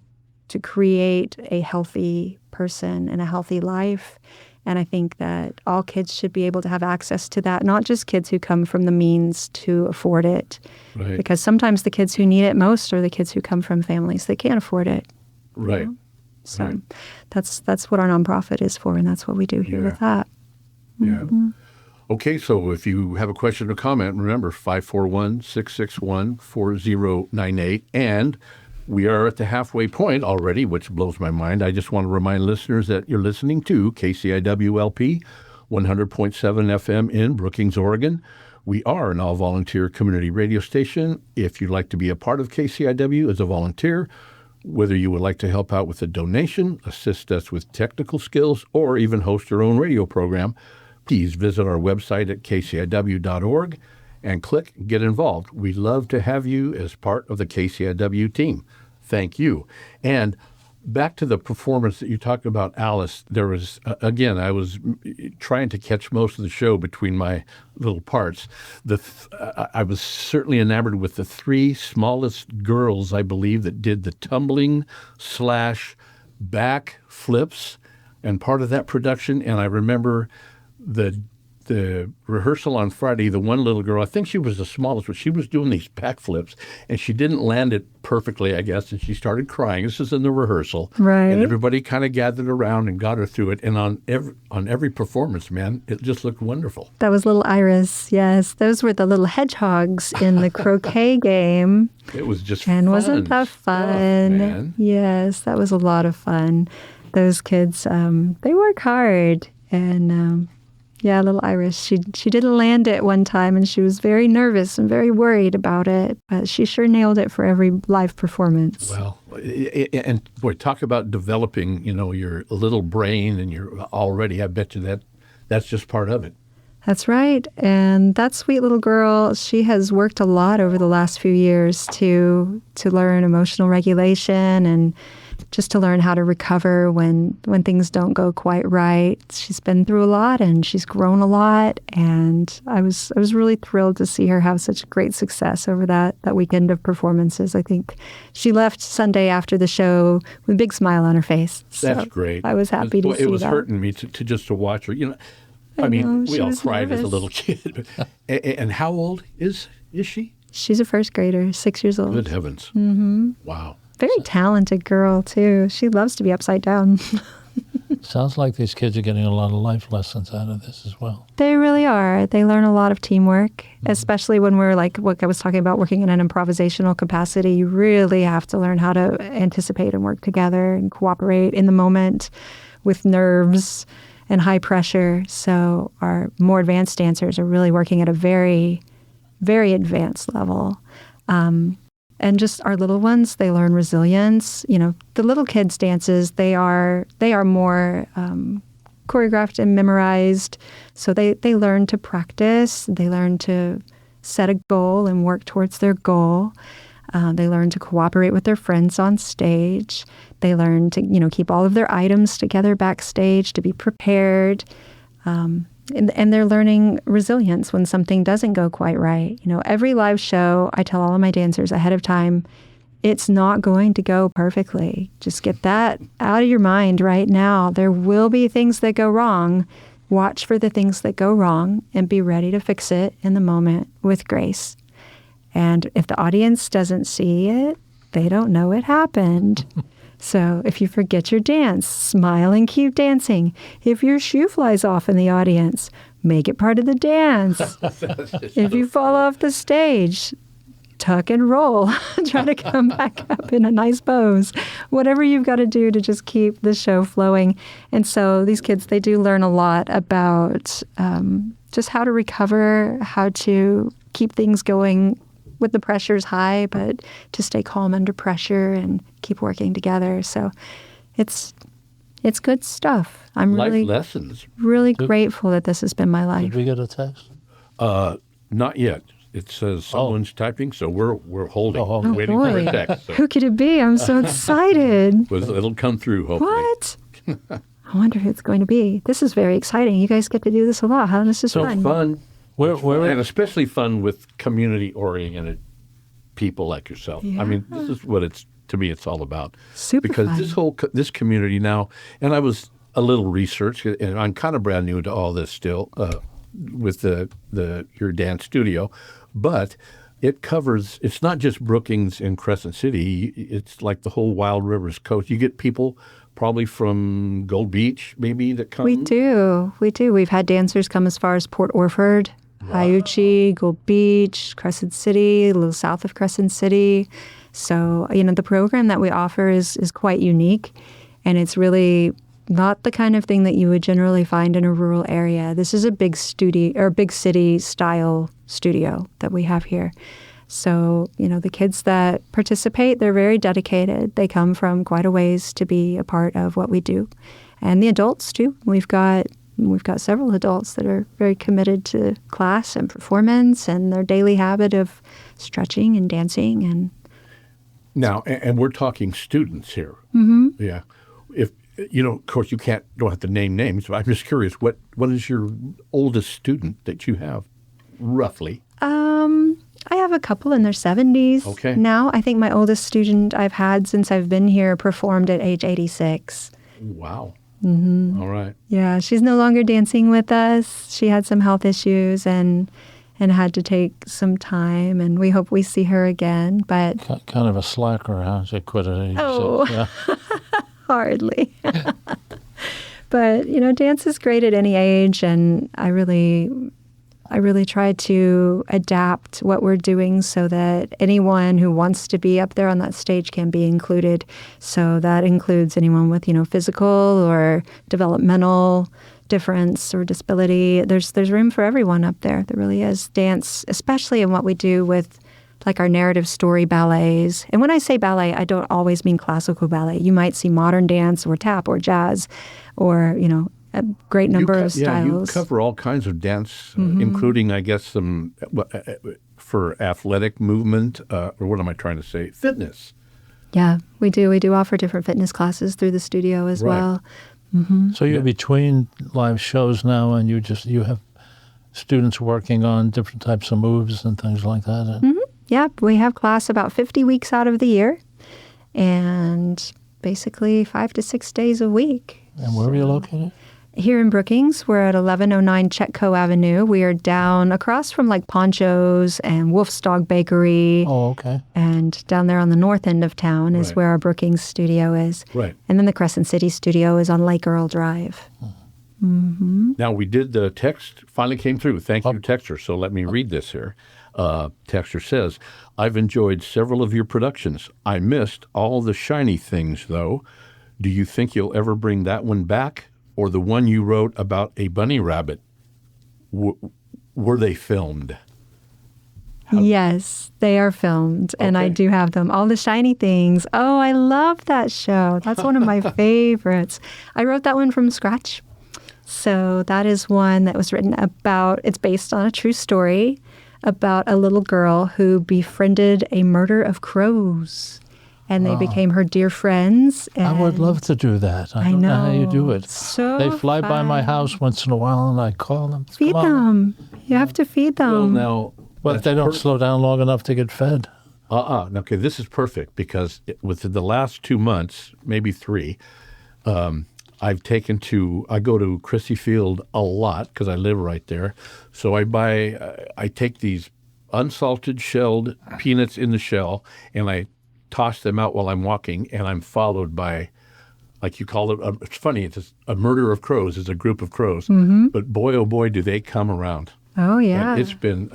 Speaker 3: create a healthy person and a healthy life. And I think that all kids should be able to have access to that, not just kids who come from the means to afford it.
Speaker 1: Right.
Speaker 3: Because sometimes the kids who need it most are the kids who come from families that can't afford it.
Speaker 1: Right.
Speaker 3: So
Speaker 1: Right.
Speaker 3: that's what our nonprofit is for, and that's what we do here with that.
Speaker 1: Yeah. Okay, so if you have a question or comment, remember 541-661-4098. And we are at the halfway point already, which blows my mind. I just want to remind listeners that you're listening to KCIW-LP 100.7 FM in Brookings, Oregon. We are an all-volunteer community radio station. If you'd like to be a part of KCIW as a volunteer, whether you would like to help out with a donation, assist us with technical skills, or even host your own radio program, please visit our website at kciw.org and click Get Involved. We'd love to have you as part of the KCIW team. Thank you. And back to the performance that you talked about, Alice, there was, again, I was trying to catch most of the show between my little parts. I was certainly enamored with the three smallest girls, I believe, that did the tumbling / back flips and part of that production. And I remember the the rehearsal on Friday, the one little girl, I think she was the smallest, but she was doing these back flips, and she didn't land it perfectly, I guess, and she started crying. This is in the rehearsal.
Speaker 3: Right.
Speaker 1: And everybody kind of gathered around and got her through it. And on every performance, man, it just looked wonderful.
Speaker 3: That was little Iris, yes. Those were the little hedgehogs in the croquet game.
Speaker 1: It was just
Speaker 3: and
Speaker 1: fun.
Speaker 3: wasn't that fun?
Speaker 1: Man.
Speaker 3: Yes, that was a lot of fun. Those kids, they work hard. And yeah, little Iris, she didn't land it one time, and she was very nervous and very worried about it. But she sure nailed it for every live performance.
Speaker 1: Well, and boy, talk about developing, your little brain, and you're already, I bet you that's just part of it.
Speaker 3: That's right. And that sweet little girl, she has worked a lot over the last few years to learn emotional regulation and just to learn how to recover when things don't go quite right. She's been through a lot, and she's grown a lot. And I was really thrilled to see her have such great success over that weekend of performances. I think she left Sunday after the show with a big smile on her face.
Speaker 1: That's
Speaker 3: So
Speaker 1: great.
Speaker 3: I was happy to see that.
Speaker 1: It was hurting me to just to watch her. I mean, we all cried as a little kid. And how old is she?
Speaker 3: She's a first grader, 6 years old.
Speaker 1: Good heavens. Mm-hmm. Wow.
Speaker 3: Very talented girl, too. She loves to be upside down.
Speaker 2: Sounds like these kids are getting a lot of life lessons out of this as well.
Speaker 3: They really are. They learn a lot of teamwork, especially when we're like what I was talking about, working in an improvisational capacity. You really have to learn how to anticipate and work together and cooperate in the moment with nerves and high pressure. So our more advanced dancers are really working at a very, very advanced level. And just our little ones, they learn resilience. The little kids' dances, they are more choreographed and memorized. So they learn to practice. They learn to set a goal and work towards their goal. They learn to cooperate with their friends on stage. They learn to, keep all of their items together backstage, to be prepared. And they're learning resilience when something doesn't go quite right. Every live show, I tell all of my dancers ahead of time, it's not going to go perfectly. Just get that out of your mind right now. There will be things that go wrong. Watch for the things that go wrong and be ready to fix it in the moment with grace. And if the audience doesn't see it, they don't know it happened. So if you forget your dance, smile and keep dancing. If your shoe flies off in the audience, make it part of the dance. If you fall off the stage, tuck and roll. Try to come back up in a nice pose. Whatever you've got to do to just keep the show flowing. And so these kids, they do learn a lot about just how to recover, how to keep things going with the pressures high, but to stay calm under pressure and keep working together. So it's good stuff. I'm
Speaker 1: life lessons.
Speaker 3: Really grateful that this has been my life.
Speaker 2: Did we get a text?
Speaker 1: Not yet. It says someone's typing, so we're holding, waiting
Speaker 3: boy.
Speaker 1: for a text. So.
Speaker 3: Who could it be? I'm so excited.
Speaker 1: It'll come through, hopefully.
Speaker 3: What? I wonder who it's going to be. This is very exciting. You guys get to do this a lot, huh? This is
Speaker 1: so fun.
Speaker 2: Where
Speaker 1: and especially fun with community-oriented people like yourself.
Speaker 3: Yeah.
Speaker 1: I mean, this is what to me, it's all about.
Speaker 3: Super
Speaker 1: because
Speaker 3: fun.
Speaker 1: this community now, and I was a little research, and I'm kind of brand new to all this still with your dance studio, but it covers. It's not just Brookings and Crescent City. It's like the whole Wild Rivers coast. You get people probably from Gold Beach, maybe, that come.
Speaker 3: We do. We've had dancers come as far as Port Orford. Hyuchi, Gold Beach, Crescent City, a little south of Crescent City. So, the program that we offer is quite unique, and it's really not the kind of thing that you would generally find in a rural area. This is a big studio or big city style studio that we have here. So, the kids that participate, they're very dedicated. They come from quite a ways to be a part of what we do. And the adults too. We've got several adults that are very committed to class and performance and their daily habit of stretching and dancing. And
Speaker 1: now, and we're talking students here.
Speaker 3: Mm-hmm.
Speaker 1: Yeah. If of course, you don't have to name names, but I'm just curious, what is your oldest student that you have, roughly?
Speaker 3: I have a couple in their 70s.
Speaker 1: Okay.
Speaker 3: Now, I think my oldest student I've had since I've been here performed at age 86.
Speaker 1: Wow. All right.
Speaker 3: Yeah, she's no longer dancing with us. She had some health issues and had to take some time, and we hope we see her again. But
Speaker 2: Kind of a slacker, huh? She quit at age 6. Yeah.
Speaker 3: hardly. But dance is great at any age, and I really try to adapt what we're doing so that anyone who wants to be up there on that stage can be included. So that includes anyone with physical or developmental difference or disability. There's room for everyone up there. There really is. Dance, especially in what we do with like our narrative story ballets. And when I say ballet, I don't always mean classical ballet. You might see modern dance or tap or jazz or, a great number of styles.
Speaker 1: Yeah, you cover all kinds of dance, including, I guess, some for athletic movement, or what am I trying to say? Fitness.
Speaker 3: Yeah, we do. We do offer different fitness classes through the studio as well.
Speaker 2: So you're between live shows now, and you have students working on different types of moves and things like that.
Speaker 3: Yep, we have class about 50 weeks out of the year, and basically 5 to 6 days a week.
Speaker 2: And where are you located?
Speaker 3: Here in Brookings, we're at 1109 Chetco Avenue. We are down across from like Poncho's and Wolf's Dog Bakery.
Speaker 2: Oh, okay.
Speaker 3: And down there on the north end of town is where our Brookings studio is.
Speaker 1: Right.
Speaker 3: And then the Crescent City studio is on Lake Earl Drive.
Speaker 1: Now, we did the text, finally came through. Thank you, Texter. So let me read this here. Texter says, I've enjoyed several of your productions. I missed all the shiny things, though. Do you think you'll ever bring that one back? Or the one you wrote about a bunny rabbit? Were they filmed?
Speaker 3: Yes, they are filmed, and I do have them. All the shiny things. Oh, I love that show. That's one of my favorites. I wrote that one from scratch. So that is one that was written about, it's based on a true story about a little girl who befriended a murder of crows. And they became her dear friends. And
Speaker 2: I would love to do that. I don't know how you do it.
Speaker 3: So
Speaker 2: they fly by my house once in a while, and I call them.
Speaker 3: Feed them. You have to feed them.
Speaker 1: Well, now...
Speaker 2: But they don't slow down long enough to get fed.
Speaker 1: Okay, this is perfect because within the last 2 months, maybe 3, I go to Chrissy Field a lot because I live right there. So I take these unsalted shelled peanuts in the shell, and I toss them out while I'm walking, and I'm followed by, like you call it, it's funny, it's a murder of crows. It's a group of crows. But boy, oh boy, do they come around.
Speaker 3: Oh, yeah.
Speaker 1: And it's been,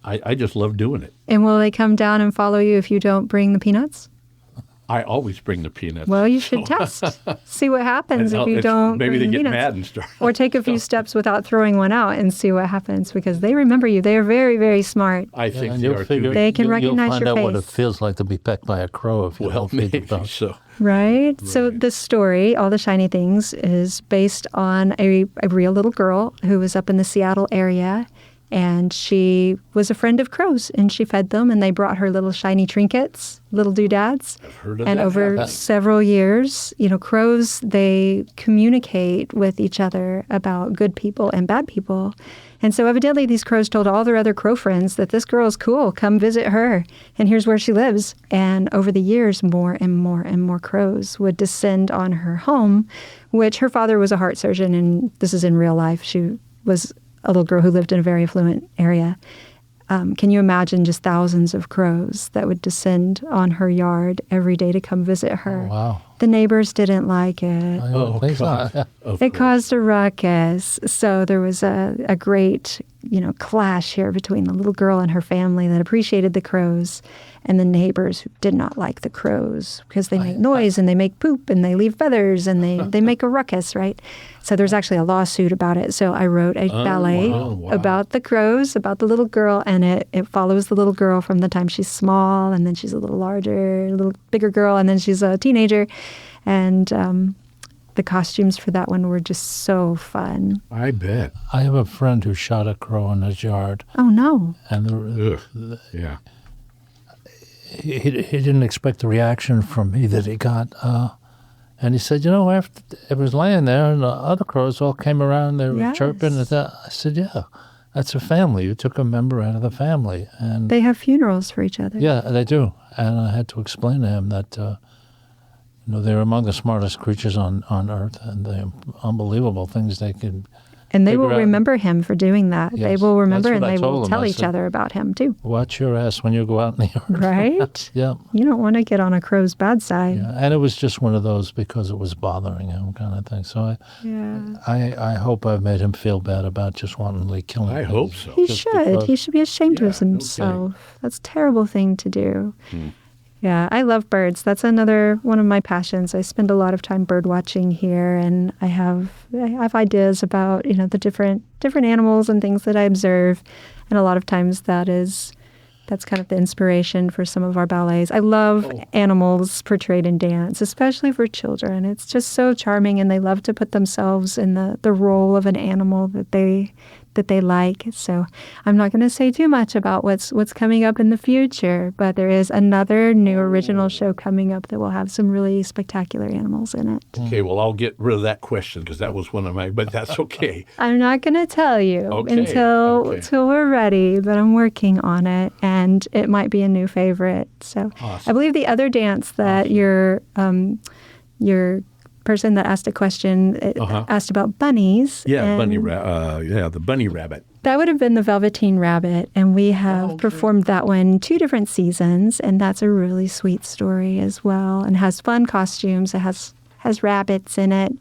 Speaker 1: I just love doing it.
Speaker 3: And will they come down and follow you if you don't bring the peanuts?
Speaker 1: I always bring the peanuts.
Speaker 3: Well, you should test. See what happens if you don't
Speaker 1: maybe
Speaker 3: bring
Speaker 1: they
Speaker 3: the
Speaker 1: get
Speaker 3: peanuts.
Speaker 1: mad and start.
Speaker 3: Or take a few steps without throwing one out and see what happens because they remember you. They are very, very smart.
Speaker 1: I think
Speaker 2: and
Speaker 1: they
Speaker 2: you'll
Speaker 1: are
Speaker 2: figure,
Speaker 1: too.
Speaker 3: They can recognize
Speaker 2: you'll find
Speaker 3: your
Speaker 2: out what it
Speaker 3: face.
Speaker 2: feels like to be pecked by a crow if you
Speaker 1: Well,
Speaker 2: don't feed
Speaker 1: maybe
Speaker 2: the dog.
Speaker 1: so.
Speaker 3: Right? So the story, All the Shiny Things, is based on a real little girl who was up in the Seattle area. And she was a friend of crows, and she fed them, and they brought her little shiny trinkets, little doodads.
Speaker 1: I've heard of
Speaker 3: and
Speaker 1: that.
Speaker 3: over several years, crows, they communicate with each other about good people and bad people. And so evidently these crows told all their other crow friends that this girl is cool, come visit her, and here's where she lives. And over the years, more and more and more crows would descend on her home, which her father was a heart surgeon, and this is in real life. She was a little girl who lived in a very affluent area. Can you imagine just thousands of crows that would descend on her yard every day to come visit her?
Speaker 2: Oh, wow.
Speaker 3: The neighbors didn't like it.
Speaker 2: I think so.
Speaker 1: God. Of
Speaker 3: It
Speaker 1: course.
Speaker 3: caused a ruckus. So there was a great, clash here between the little girl and her family that appreciated the crows and the neighbors who did not like the crows because they make noise and they make poop and they leave feathers and they make a ruckus, right? So there's actually a lawsuit about it. So I wrote a ballet
Speaker 1: wow.
Speaker 3: about the crows, about the little girl, and it follows the little girl from the time she's small, and then she's a little larger, a little bigger girl, and then she's a teenager. And the costumes for that one were just so fun.
Speaker 1: I bet.
Speaker 2: I have a friend who shot a crow in his yard,
Speaker 3: Oh, no.
Speaker 2: and
Speaker 1: Ugh. Yeah.
Speaker 2: he didn't expect the reaction from me that he got. And he said, after it was laying there, and the other crows all came around, they were
Speaker 3: Yes.
Speaker 2: chirping. And I said, yeah, that's a family. You took a member out of the family. And
Speaker 3: They have funerals for each other.
Speaker 2: yeah, they do. And I had to explain to him that They're among the smartest creatures on Earth, and the unbelievable things they can.
Speaker 3: And they will
Speaker 2: figure out.
Speaker 3: remember him for doing that. They
Speaker 2: Yes,
Speaker 3: will remember,
Speaker 2: that's
Speaker 3: and
Speaker 2: what I
Speaker 3: they
Speaker 2: told
Speaker 3: will
Speaker 2: them.
Speaker 3: tell
Speaker 2: I
Speaker 3: each
Speaker 2: said,
Speaker 3: other about him too.
Speaker 2: Watch your ass when you go out in the yard.
Speaker 3: Right?
Speaker 2: Yeah.
Speaker 3: You don't want to get on a crow's bad side.
Speaker 2: Yeah, and it was just one of those because it was bothering him kind of thing. So I hope I've made him feel bad about just wantonly killing
Speaker 1: I
Speaker 2: things.
Speaker 1: hope so.
Speaker 3: He
Speaker 2: Just
Speaker 3: should.
Speaker 2: because-
Speaker 3: He should be ashamed
Speaker 1: Yeah,
Speaker 3: of
Speaker 1: no
Speaker 3: himself. That's a terrible thing to do. Yeah, I love birds. That's another one of my passions. I spend a lot of time bird watching here, and I have ideas about the different animals and things that I observe, and a lot of times that's kind of the inspiration for some of our ballets. I love animals portrayed in dance, especially for children. It's just so charming, and they love to put themselves in the role of an animal that they like. So I'm not going to say too much about what's coming up in the future, but there is another new original show coming up that will have some really spectacular animals in it.
Speaker 1: Okay, well, I'll get rid of that question because that was one of my, but that's okay.
Speaker 3: I'm not going to tell you until we're ready, but I'm working on it, and it might be a new favorite. So
Speaker 1: Awesome.
Speaker 3: I believe the other dance that your person that asked a question asked about bunnies.
Speaker 1: Yeah,
Speaker 3: and
Speaker 1: the bunny rabbit.
Speaker 3: that would have been the Velveteen Rabbit, and we have performed that one 2 different seasons, and that's a really sweet story as well, and has fun costumes. It has rabbits in it,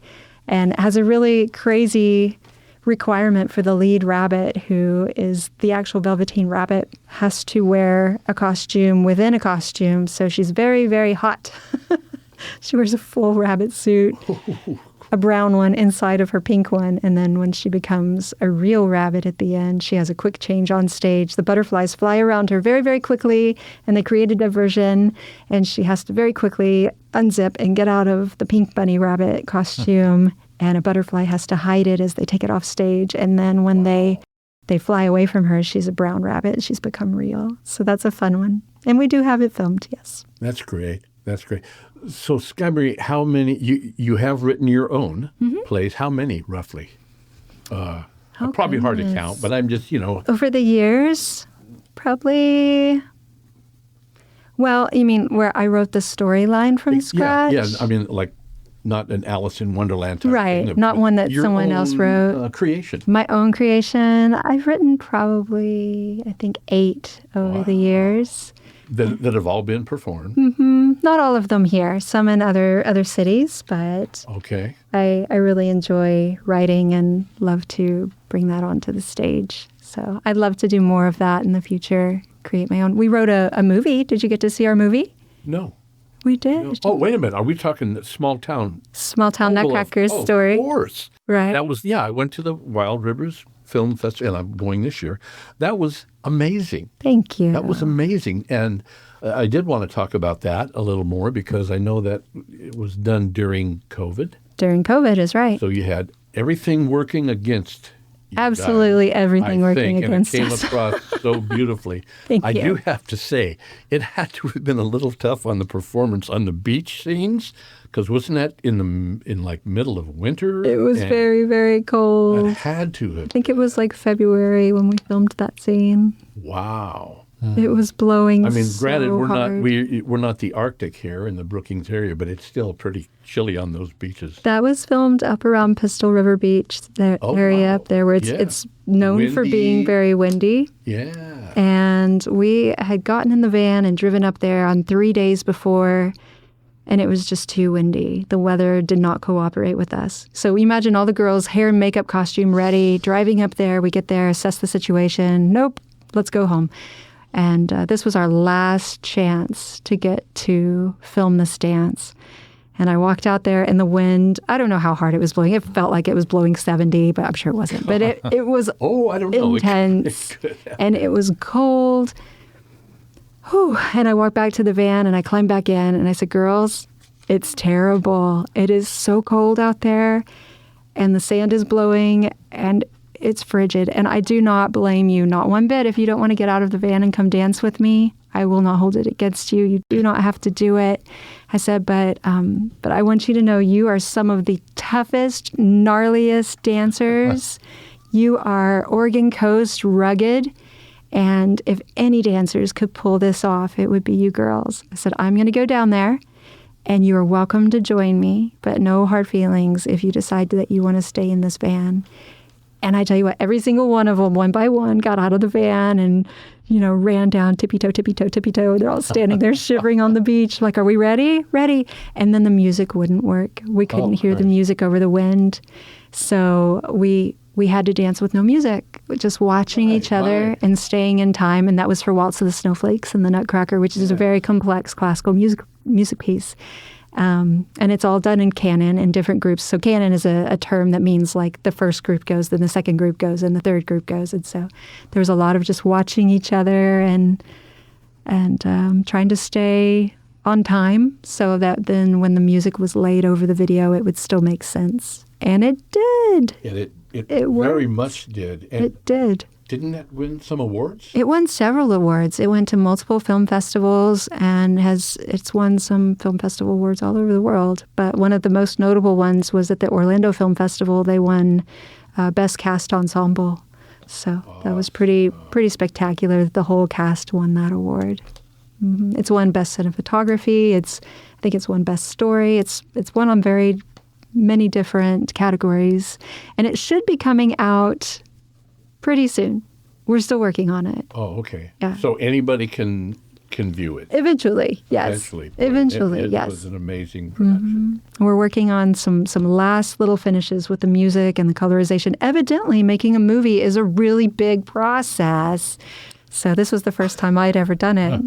Speaker 3: and it has a really crazy requirement for the lead rabbit, who is the actual Velveteen Rabbit, has to wear a costume within a costume, so she's very, very hot. She wears a full rabbit suit, a brown one inside of her pink one, and then when she becomes a real rabbit at the end, she has a quick change on stage. The butterflies fly around her very, very quickly, and they create a diversion, and she has to very quickly unzip and get out of the pink bunny rabbit costume, and a butterfly has to hide it as they take it off stage, and then when they fly away from her, she's a brown rabbit, and she's become real. So that's a fun one. And we do have it filmed, yes.
Speaker 1: That's great. That's great. So, Skye-Marie, how many, you have written your own plays. How many, roughly? Probably hard to count, but I'm just,
Speaker 3: Over the years, probably, well, you mean where I wrote the storyline from scratch?
Speaker 1: Yeah, I mean, like, not an Alice in Wonderland type
Speaker 3: Right,
Speaker 1: thing,
Speaker 3: not
Speaker 1: but
Speaker 3: one that
Speaker 1: your
Speaker 3: someone else
Speaker 1: own,
Speaker 3: wrote.
Speaker 1: Creation.
Speaker 3: My own creation. I've written probably, I think, 8 over the years.
Speaker 1: That have all been performed.
Speaker 3: Not all of them here, some in other cities, but
Speaker 1: Okay.
Speaker 3: I really enjoy writing and love to bring that onto the stage. So I'd love to do more of that in the future, create my own. We wrote a movie. Did you get to see our movie?
Speaker 1: No.
Speaker 3: We did.
Speaker 1: No. Oh, wait a minute. Are we talking small town?
Speaker 3: Small Town Nutcracker story.
Speaker 1: Of course.
Speaker 3: Right.
Speaker 1: That was, I went to the Wild Rivers Film Festival, and I'm going this year. That was amazing.
Speaker 3: Thank you.
Speaker 1: That was amazing. And I did want to talk about that a little more because I know that it was done during COVID.
Speaker 3: During COVID is right.
Speaker 1: So you had everything working against you
Speaker 3: Absolutely
Speaker 1: guys,
Speaker 3: everything
Speaker 1: I
Speaker 3: working
Speaker 1: think,
Speaker 3: against
Speaker 1: and it
Speaker 3: us.
Speaker 1: came across so beautifully.
Speaker 3: Thank
Speaker 1: I
Speaker 3: you.
Speaker 1: do have to say, it had to have been a little tough on the performance on the beach scenes, because wasn't that in like middle of winter?
Speaker 3: It was
Speaker 1: And
Speaker 3: very, very cold.
Speaker 1: It had to have.
Speaker 3: I think it was like February when we filmed that scene.
Speaker 1: Wow.
Speaker 3: It was blowing.
Speaker 1: I mean,
Speaker 3: so
Speaker 1: granted,
Speaker 3: hard.
Speaker 1: we're not the Arctic here in the Brookings area, but it's still pretty chilly on those beaches.
Speaker 3: That was filmed up around Pistol River Beach, the area
Speaker 1: wow.
Speaker 3: up there where
Speaker 1: Yeah.
Speaker 3: it's known for
Speaker 1: Windy.
Speaker 3: being very windy.
Speaker 1: Yeah.
Speaker 3: And we had gotten in the van and driven up there on 3 days before, and it was just too windy. The weather did not cooperate with us. So imagine all the girls, hair and makeup costume ready, driving up there. We get there, assess the situation. Nope, let's go home. And this was our last chance to get to film this dance. And I walked out there in the wind. I don't know how hard it was blowing. It felt like it was blowing 70, but I'm sure it wasn't. But it was
Speaker 1: I don't know.
Speaker 3: intense,
Speaker 1: It could have.
Speaker 3: and it was cold. Whew. And I walked back to the van, and I climbed back in, and I said, girls, it's terrible. It is so cold out there, and the sand is blowing, and it's frigid. And I do not blame you, not one bit. If you don't want to get out of the van and come dance with me, I will not hold it against you. You do not have to do it. I said, but I want you to know you are some of the toughest, gnarliest dancers. You are Oregon Coast rugged. And if any dancers could pull this off, it would be you girls. I said, I'm going to go down there, and you are welcome to join me, but no hard feelings if you decide that you want to stay in this van. And I tell you what, every single one of them, one by one, got out of the van and, ran down tippy-toe, tippy-toe, tippy-toe. They're all standing there shivering on the beach like, are we ready? Ready. And then the music wouldn't work. We couldn't hear the music over the wind. So we had to dance with no music, just watching each other and staying in time. And that was for Waltz of the Snowflakes and the Nutcracker, which is a very complex classical music piece. And it's all done in canon in different groups. So canon is a term that means like the first group goes, then the second group goes, and the third group goes. And so there was a lot of just watching each other and trying to stay on time so that then when the music was laid over the video, it would still make sense. And it did.
Speaker 1: And it very much did. And
Speaker 3: it did.
Speaker 1: Didn't that win some awards?
Speaker 3: It won several awards. It went to multiple film festivals and it's won some film festival awards all over the world. But one of the most notable ones was at the Orlando Film Festival. They won Best Cast Ensemble. So that was pretty spectacular that the whole cast won that award. Mm-hmm. It's won Best Cinematography. I think it's won Best Story. It's won on very many different categories. And it should be coming out pretty soon. We're still working on it.
Speaker 1: Oh, okay.
Speaker 3: Yeah.
Speaker 1: So anybody can view it.
Speaker 3: Eventually, yes. Eventually,
Speaker 1: it
Speaker 3: yes.
Speaker 1: It was an amazing production.
Speaker 3: Mm-hmm. We're working on some last little finishes with the music and the colorization. Evidently, making a movie is a really big process. So this was the first time I'd ever done it.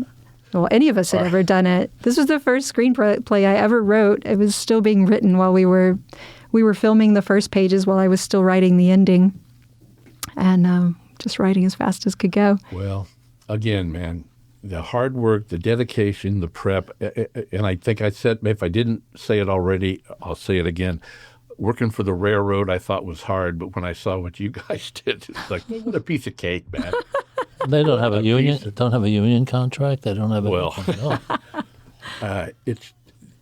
Speaker 3: Well, any of us had ever done it. This was the first screenplay I ever wrote. It was still being written while we were filming the first pages while I was still writing the ending. And just writing as fast as could go.
Speaker 1: Well, again, man, the hard work, the dedication, the prep, and I think I said, if I didn't say it already, I'll say it again. Working for the railroad I thought was hard, but when I saw what you guys did, it's like, what a piece of cake, man.
Speaker 2: They don't have a union. Don't have a union contract. They don't have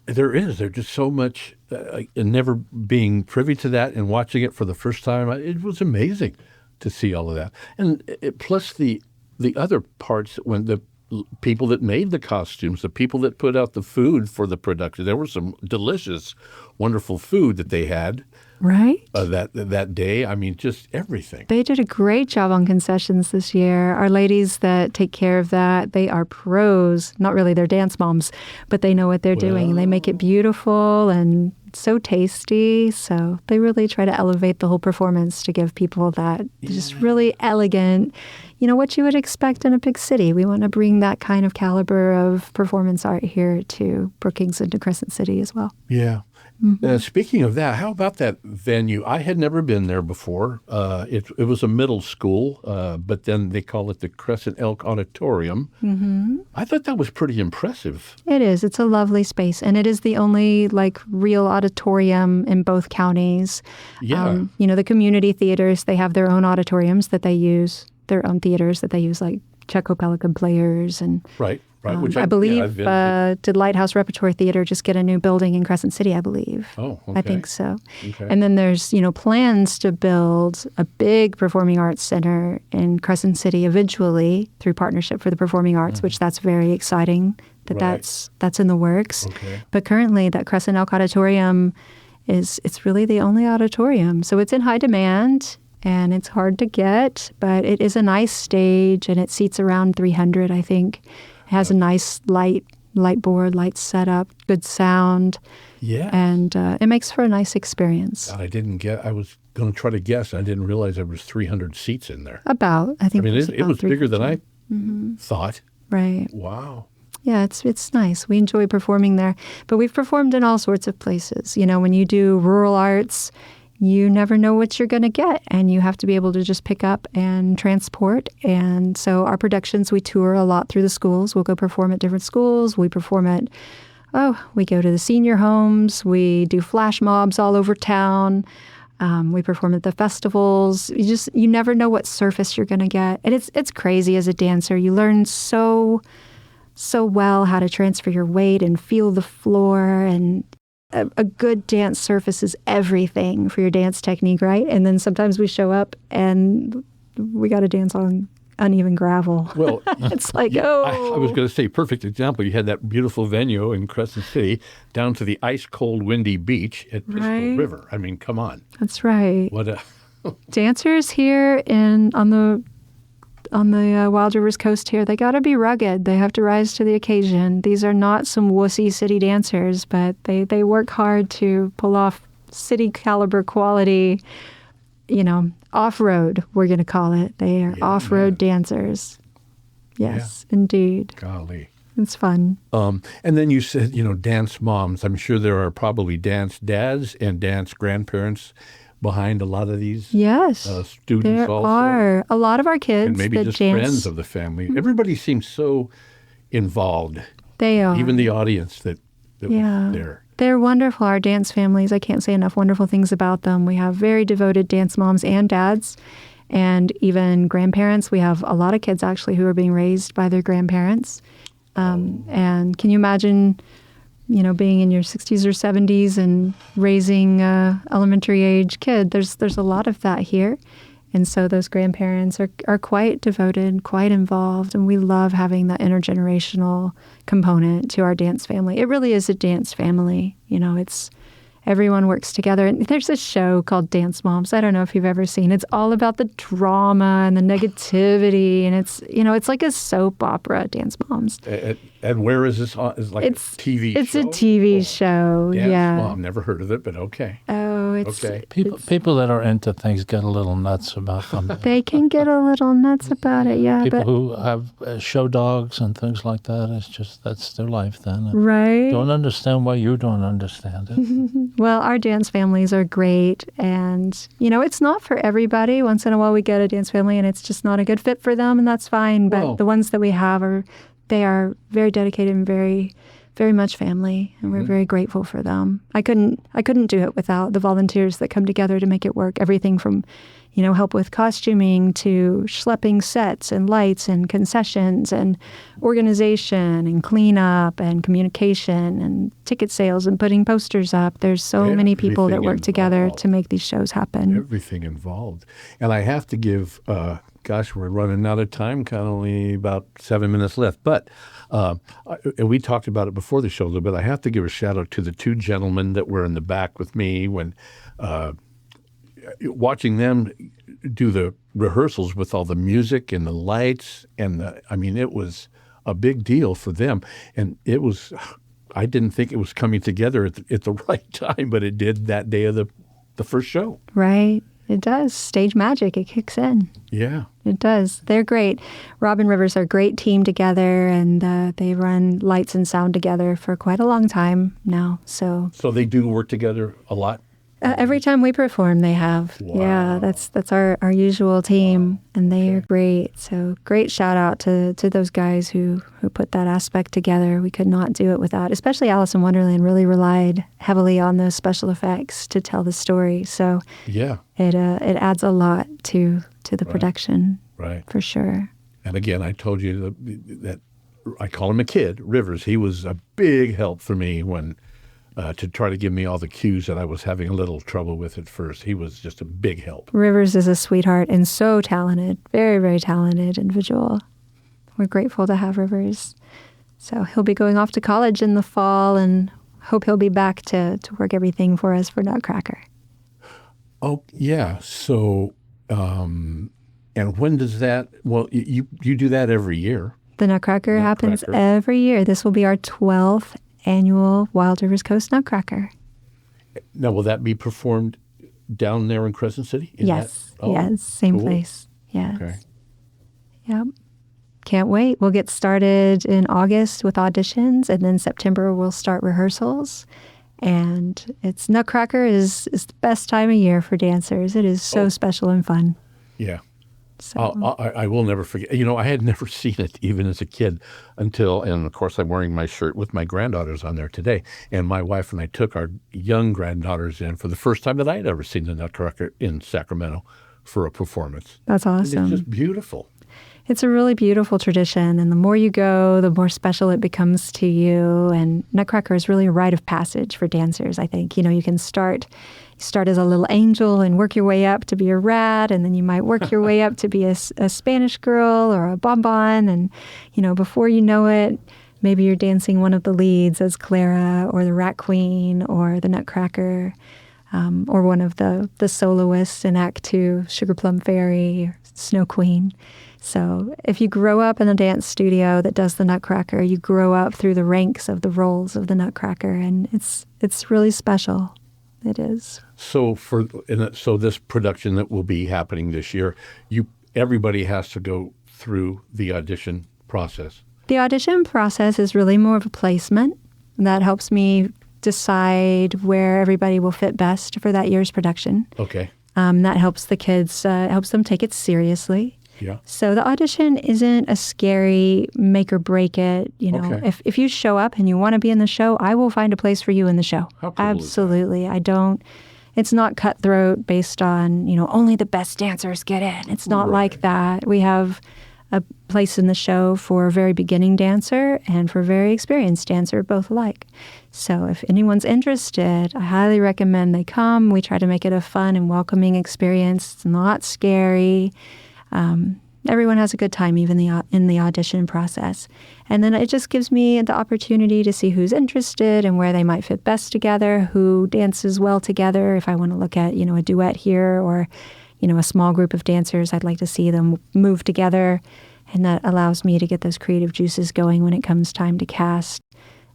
Speaker 1: There's just so much, and never being privy to that and watching it for the first time, it was amazing to see all of that. And plus the other parts, when the people that made the costumes, the people that put out the food for the production, there was some delicious, wonderful food that they had.
Speaker 3: Right.
Speaker 1: That day. I mean, just everything.
Speaker 3: They did a great job on concessions this year. Our ladies that take care of that, they are pros. Not really, they're dance moms, but they know what they're doing. And they make it beautiful and so tasty. So they really try to elevate the whole performance to give people that just really elegant, what you would expect in a big city. We want to bring that kind of caliber of performance art here to Brookings and to Crescent City as well.
Speaker 1: Yeah. Mm-hmm. Speaking of that, how about that venue? I had never been there before. It was a middle school, but then they call it the Crescent Elk Auditorium. Mm-hmm. I thought that was pretty impressive.
Speaker 3: It is. It's a lovely space, and it is the only real auditorium in both counties.
Speaker 1: Yeah.
Speaker 3: The community theaters, they have their own auditoriums that they use, their own theaters that they use, like Checo Pelican Players and
Speaker 1: right. Which
Speaker 3: I believe did Lighthouse Repertory Theater just get a new building in Crescent City, I believe.
Speaker 1: Oh, okay.
Speaker 3: I think so.
Speaker 1: Okay.
Speaker 3: And then there's, plans to build a big performing arts center in Crescent City eventually through Partnership for the Performing Arts, which that's very exciting that's in the works.
Speaker 1: Okay.
Speaker 3: But currently that Crescent Elk Auditorium it's really the only auditorium. So it's in high demand. And it's hard to get, but it is a nice stage, and it seats around 300, I think. It has a nice light board, light setup, good sound.
Speaker 1: Yeah.
Speaker 3: And it makes for a nice experience.
Speaker 1: I was going to try to guess. I didn't realize there was 300 seats in there.
Speaker 3: I think
Speaker 1: it was bigger than I thought.
Speaker 3: Right.
Speaker 1: Wow.
Speaker 3: Yeah, it's nice. We enjoy performing there. But we've performed in all sorts of places. When you do rural arts, you never know what you're going to get, and you have to be able to just pick up and transport. And so our productions, we tour a lot through the schools. We'll go perform at different schools. We perform we go to the senior homes. We do flash mobs all over town. We perform at the festivals. You never know what surface you're going to get. And it's crazy as a dancer. You learn so well how to transfer your weight and feel the floor, and a good dance surface is everything for your dance technique, right? And then sometimes we show up and we got to dance on uneven gravel.
Speaker 1: Well,
Speaker 3: It's like,
Speaker 1: I was going to say, perfect example. You had that beautiful venue in Crescent City down to the ice-cold, windy beach at Pisco
Speaker 3: Right.
Speaker 1: River. I mean, come on.
Speaker 3: That's right.
Speaker 1: What a...
Speaker 3: Dancers here on the Wild Rivers coast here, they got to be rugged. They have to rise to the occasion. These are not some wussy city dancers, but they work hard to pull off city caliber quality, off-road, we're going to call it. They are off-road dancers. Yes, indeed.
Speaker 1: Golly.
Speaker 3: It's fun.
Speaker 1: And then you said, dance moms. I'm sure there are probably dance dads and dance grandparents behind a lot of these
Speaker 3: Yes.
Speaker 1: students
Speaker 3: There
Speaker 1: also.
Speaker 3: are. A lot of our kids
Speaker 1: And maybe
Speaker 3: that
Speaker 1: just
Speaker 3: dance,
Speaker 1: friends of the family. Everybody seems so involved.
Speaker 3: they are.
Speaker 1: Even the audience that was there.
Speaker 3: They're wonderful, our dance families. I can't say enough wonderful things about them. We have very devoted dance moms and dads, and even grandparents. We have a lot of kids, actually, who are being raised by their grandparents. And can you imagine, being in your 60s or 70s and raising a elementary age kid? There's a lot of that here. And so those grandparents are quite devoted, quite involved, and we love having that intergenerational component to our dance family. It really is a dance family. It's everyone works together. And there's a show called Dance Moms. I don't know if you've ever seen. It's all about the drama and the negativity, and it's like a soap opera, Dance Moms.
Speaker 1: And where is this on? Is it like a TV show?
Speaker 3: It's a TV show,
Speaker 1: Dance
Speaker 3: yeah.
Speaker 1: Mom. Never heard of it, but okay.
Speaker 3: Oh, it's
Speaker 1: Okay.
Speaker 2: People that are into things get a little nuts about them.
Speaker 3: They can get a little nuts about it, yeah.
Speaker 2: People
Speaker 3: But
Speaker 2: who have show dogs and things like that, it's just, that's their life then.
Speaker 3: right.
Speaker 2: Don't understand why you don't understand it.
Speaker 3: Well, our dance families are great, and it's not for everybody. Once in a while, we get a dance family, and it's just not a good fit for them, and that's fine. But
Speaker 1: Well-
Speaker 3: the ones that we have are very dedicated and very, very much family, and we're very grateful for them. I couldn't do it without the volunteers that come together to make it work. Everything from, help with costuming to schlepping sets and lights and concessions and organization and cleanup and communication and ticket sales and putting posters up. There's so many people that
Speaker 1: Everything
Speaker 3: work together
Speaker 1: involved.
Speaker 3: to make these shows happen.
Speaker 1: Everything involved. And I have to give, we're running out of time, kind of only about 7 minutes left. But and we talked about it before the show a little bit. I have to give a shout out to the two gentlemen that were in the back with me when watching them do the rehearsals with all the music and the lights. And it was a big deal for them. And I didn't think it was coming together at the right time, but it did that day of the first show.
Speaker 3: Right. It does. Stage magic. It kicks in.
Speaker 1: Yeah.
Speaker 3: It does. They're great. Rob and Rivers are a great team together, and they run lights and sound together for quite a long time now. So
Speaker 1: they do work together a lot?
Speaker 3: every time we perform, they have.
Speaker 1: Wow.
Speaker 3: Yeah, that's our usual team, and they are great. So great shout out to those guys who put that aspect together. We could not do it without, especially Alice in Wonderland really relied heavily on those special effects to tell the story. So
Speaker 1: Yeah.
Speaker 3: it adds a lot to the production.
Speaker 1: Right.
Speaker 3: For sure.
Speaker 1: And again, I told you that I call him a kid, Rivers. He was a big help for me when to try to give me all the cues that I was having a little trouble with at first. He was just a big help.
Speaker 3: Rivers is a sweetheart and so talented, very, very talented individual. We're grateful to have Rivers. So he'll be going off to college in the fall, and hope he'll be back to work everything for us for Nutcracker.
Speaker 1: Oh, yeah. So, and when does that, well, you do that every year.
Speaker 3: The Nutcracker happens
Speaker 1: Nutcracker.
Speaker 3: every year. This will be our 12th annual Wild Rivers Coast Nutcracker.
Speaker 1: Now, will that be performed down there in Crescent City? Is
Speaker 3: Yes.
Speaker 1: that- oh,
Speaker 3: Yes. Same
Speaker 1: cool.
Speaker 3: place. Yes.
Speaker 1: Okay.
Speaker 3: Yep. Can't wait. We'll get started in August with auditions, and then September we'll start rehearsals. And it's Nutcracker is the best time of year for dancers. It is so special and fun.
Speaker 1: Yeah.
Speaker 3: So
Speaker 1: I will never forget. You know, I had never seen it even as a kid until, and of course I'm wearing my shirt with my granddaughters on there today. And my wife and I took our young granddaughters in for the first time that I had ever seen the Nutcracker in Sacramento for a performance.
Speaker 3: that's awesome.
Speaker 1: It's just beautiful.
Speaker 3: It's a really beautiful tradition, and the more you go, the more special it becomes to you. And Nutcracker is really a rite of passage for dancers, I think. You know, you can start start as a little angel and work your way up to be a rat, and then you might work your way up to be a Spanish girl or a bonbon, and before you know it, maybe you're dancing one of the leads as Clara or the Rat Queen or the Nutcracker, or one of the soloists in Act 2, Sugar Plum Fairy or Snow Queen. So if you grow up in a dance studio that does the Nutcracker, you grow up through the ranks of the roles of the Nutcracker, and it's really special. It is.
Speaker 1: So so this production that will be happening this year, everybody has to go through the audition process.
Speaker 3: The audition process is really more of a placement. That helps me decide where everybody will fit best for that year's production.
Speaker 1: Okay.
Speaker 3: That helps the kids, helps them take it seriously.
Speaker 1: Yeah.
Speaker 3: So the audition isn't a scary make or break it.
Speaker 1: Okay.
Speaker 3: If you show up and you want to be in the show, I will find a place for you in the show.
Speaker 1: How cool
Speaker 3: Absolutely.
Speaker 1: Is that?
Speaker 3: It's not cutthroat based on, only the best dancers get in. It's not like that. We have a place in the show for a very beginning dancer and for a very experienced dancer, both alike. So if anyone's interested, I highly recommend they come. We try to make it a fun and welcoming experience. It's not scary. Everyone has a good time, even in the audition process. And then it just gives me the opportunity to see who's interested and where they might fit best together, who dances well together. If I want to look at, a duet here or, a small group of dancers, I'd like to see them move together. And that allows me to get those creative juices going when it comes time to cast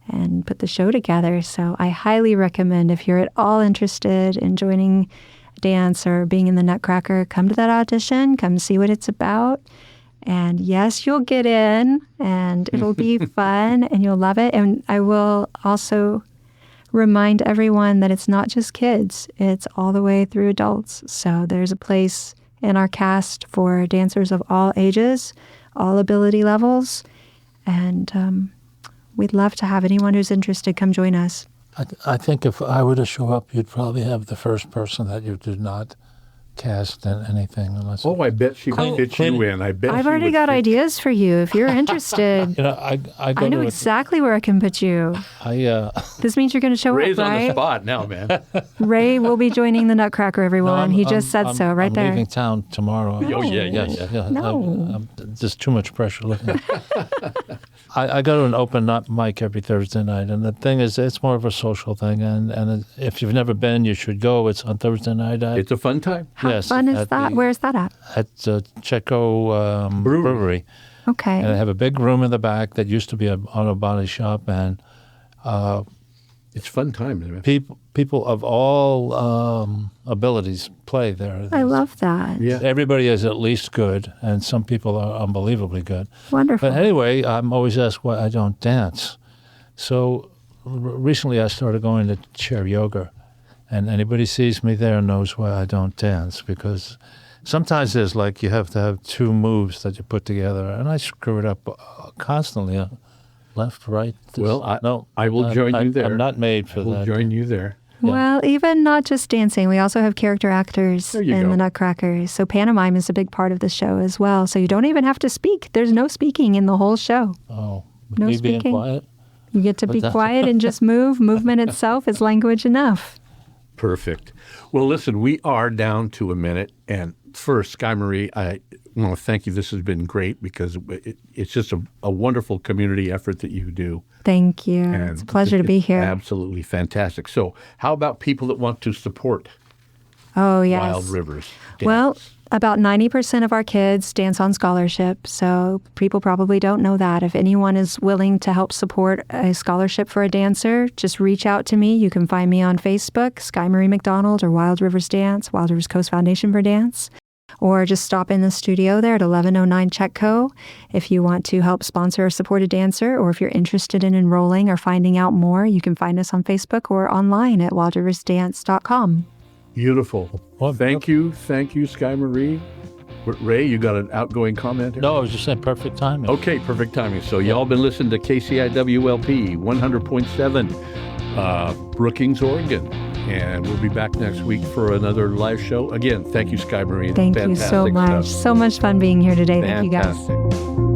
Speaker 3: and put the show together. So I highly recommend, if you're at all interested in joining dance or being in the Nutcracker, come to that audition, come see what it's about. And yes, you'll get in and it'll be fun and you'll love it. And I will also remind everyone that it's not just kids, it's all the way through adults. So there's a place in our cast for dancers of all ages, all ability levels. And we'd love to have anyone who's interested come join us.
Speaker 2: I think if I were to show up, you'd probably have the first person that you did not cast in anything. Unless
Speaker 1: I bet she would fit you in.
Speaker 3: I've already got ideas for you if you're interested.
Speaker 2: I
Speaker 3: know exactly where I can put you. This means you're going to show
Speaker 1: Ray's
Speaker 3: up, right?
Speaker 1: on the spot now, man.
Speaker 3: Ray will be joining the Nutcracker, everyone. He just said so right there.
Speaker 2: I'm leaving town tomorrow.
Speaker 1: Oh, yeah.
Speaker 3: No.
Speaker 2: There's too much pressure looking. I go to an open mic every Thursday night, and the thing is, it's more of a social thing. And if you've never been, you should go. It's on Thursday night.
Speaker 1: It's a fun time.
Speaker 3: How fun is that? Where's that at?
Speaker 2: At Checo Brewery.
Speaker 3: Okay.
Speaker 2: And they have a big room in the back that used to be an auto body shop, and
Speaker 1: it's a fun time, isn't
Speaker 2: it? People of all abilities play there.
Speaker 3: I love that.
Speaker 1: Yeah.
Speaker 2: Everybody is at least good, and some people are unbelievably good.
Speaker 3: Wonderful.
Speaker 2: But anyway, I'm always asked why I don't dance. So recently I started going to chair yoga, and anybody sees me there knows why I don't dance, because sometimes there's you have to have two moves that you put together, and I screw it up constantly. Left, right.
Speaker 1: I will join you there.
Speaker 2: I'm not made for that.
Speaker 1: I will join you there.
Speaker 3: Yeah. Well, even not just dancing, we also have character actors in the Nutcracker. So pantomime is a big part of the show as well. So you don't even have to speak. There's no speaking in the whole show.
Speaker 2: Oh,
Speaker 3: no
Speaker 2: me
Speaker 3: speaking.
Speaker 2: Being quiet?
Speaker 3: You get to be quiet and just move. Movement itself is language enough.
Speaker 1: Perfect. Well, listen, we are down to a minute. And first, Skye-Marie, I want to thank you. This has been great because it's just a wonderful community effort that you do.
Speaker 3: Thank you.
Speaker 1: And
Speaker 3: it's a pleasure to be here.
Speaker 1: Absolutely fantastic. So how about people that want to support
Speaker 3: Wild
Speaker 1: Rivers Dance?
Speaker 3: Well, about 90% of our kids dance on scholarship, so people probably don't know that. If anyone is willing to help support a scholarship for a dancer, just reach out to me. You can find me on Facebook, Sky-Marie McDonald, or Wild Rivers Dance, Wild Rivers Coast Foundation for Dance. Or just stop in the studio there at 1109 Chetco if you want to help sponsor or support a dancer, or if you're interested in enrolling or finding out more, you can find us on Facebook or online at wildriversdance.com.
Speaker 1: Beautiful. Well, thank you, Skye-Marie. Ray, you got an outgoing comment here?
Speaker 2: No, I was just saying perfect timing.
Speaker 1: Okay, perfect timing. So y'all been listening to KCIWLP 100.7 Brookings, Oregon. And we'll be back next week for another live show. Again, thank you, Skye-Marie.
Speaker 3: Thank you so much.
Speaker 1: Stuff.
Speaker 3: So much fun being here today.
Speaker 1: Fantastic.
Speaker 3: Thank you, guys.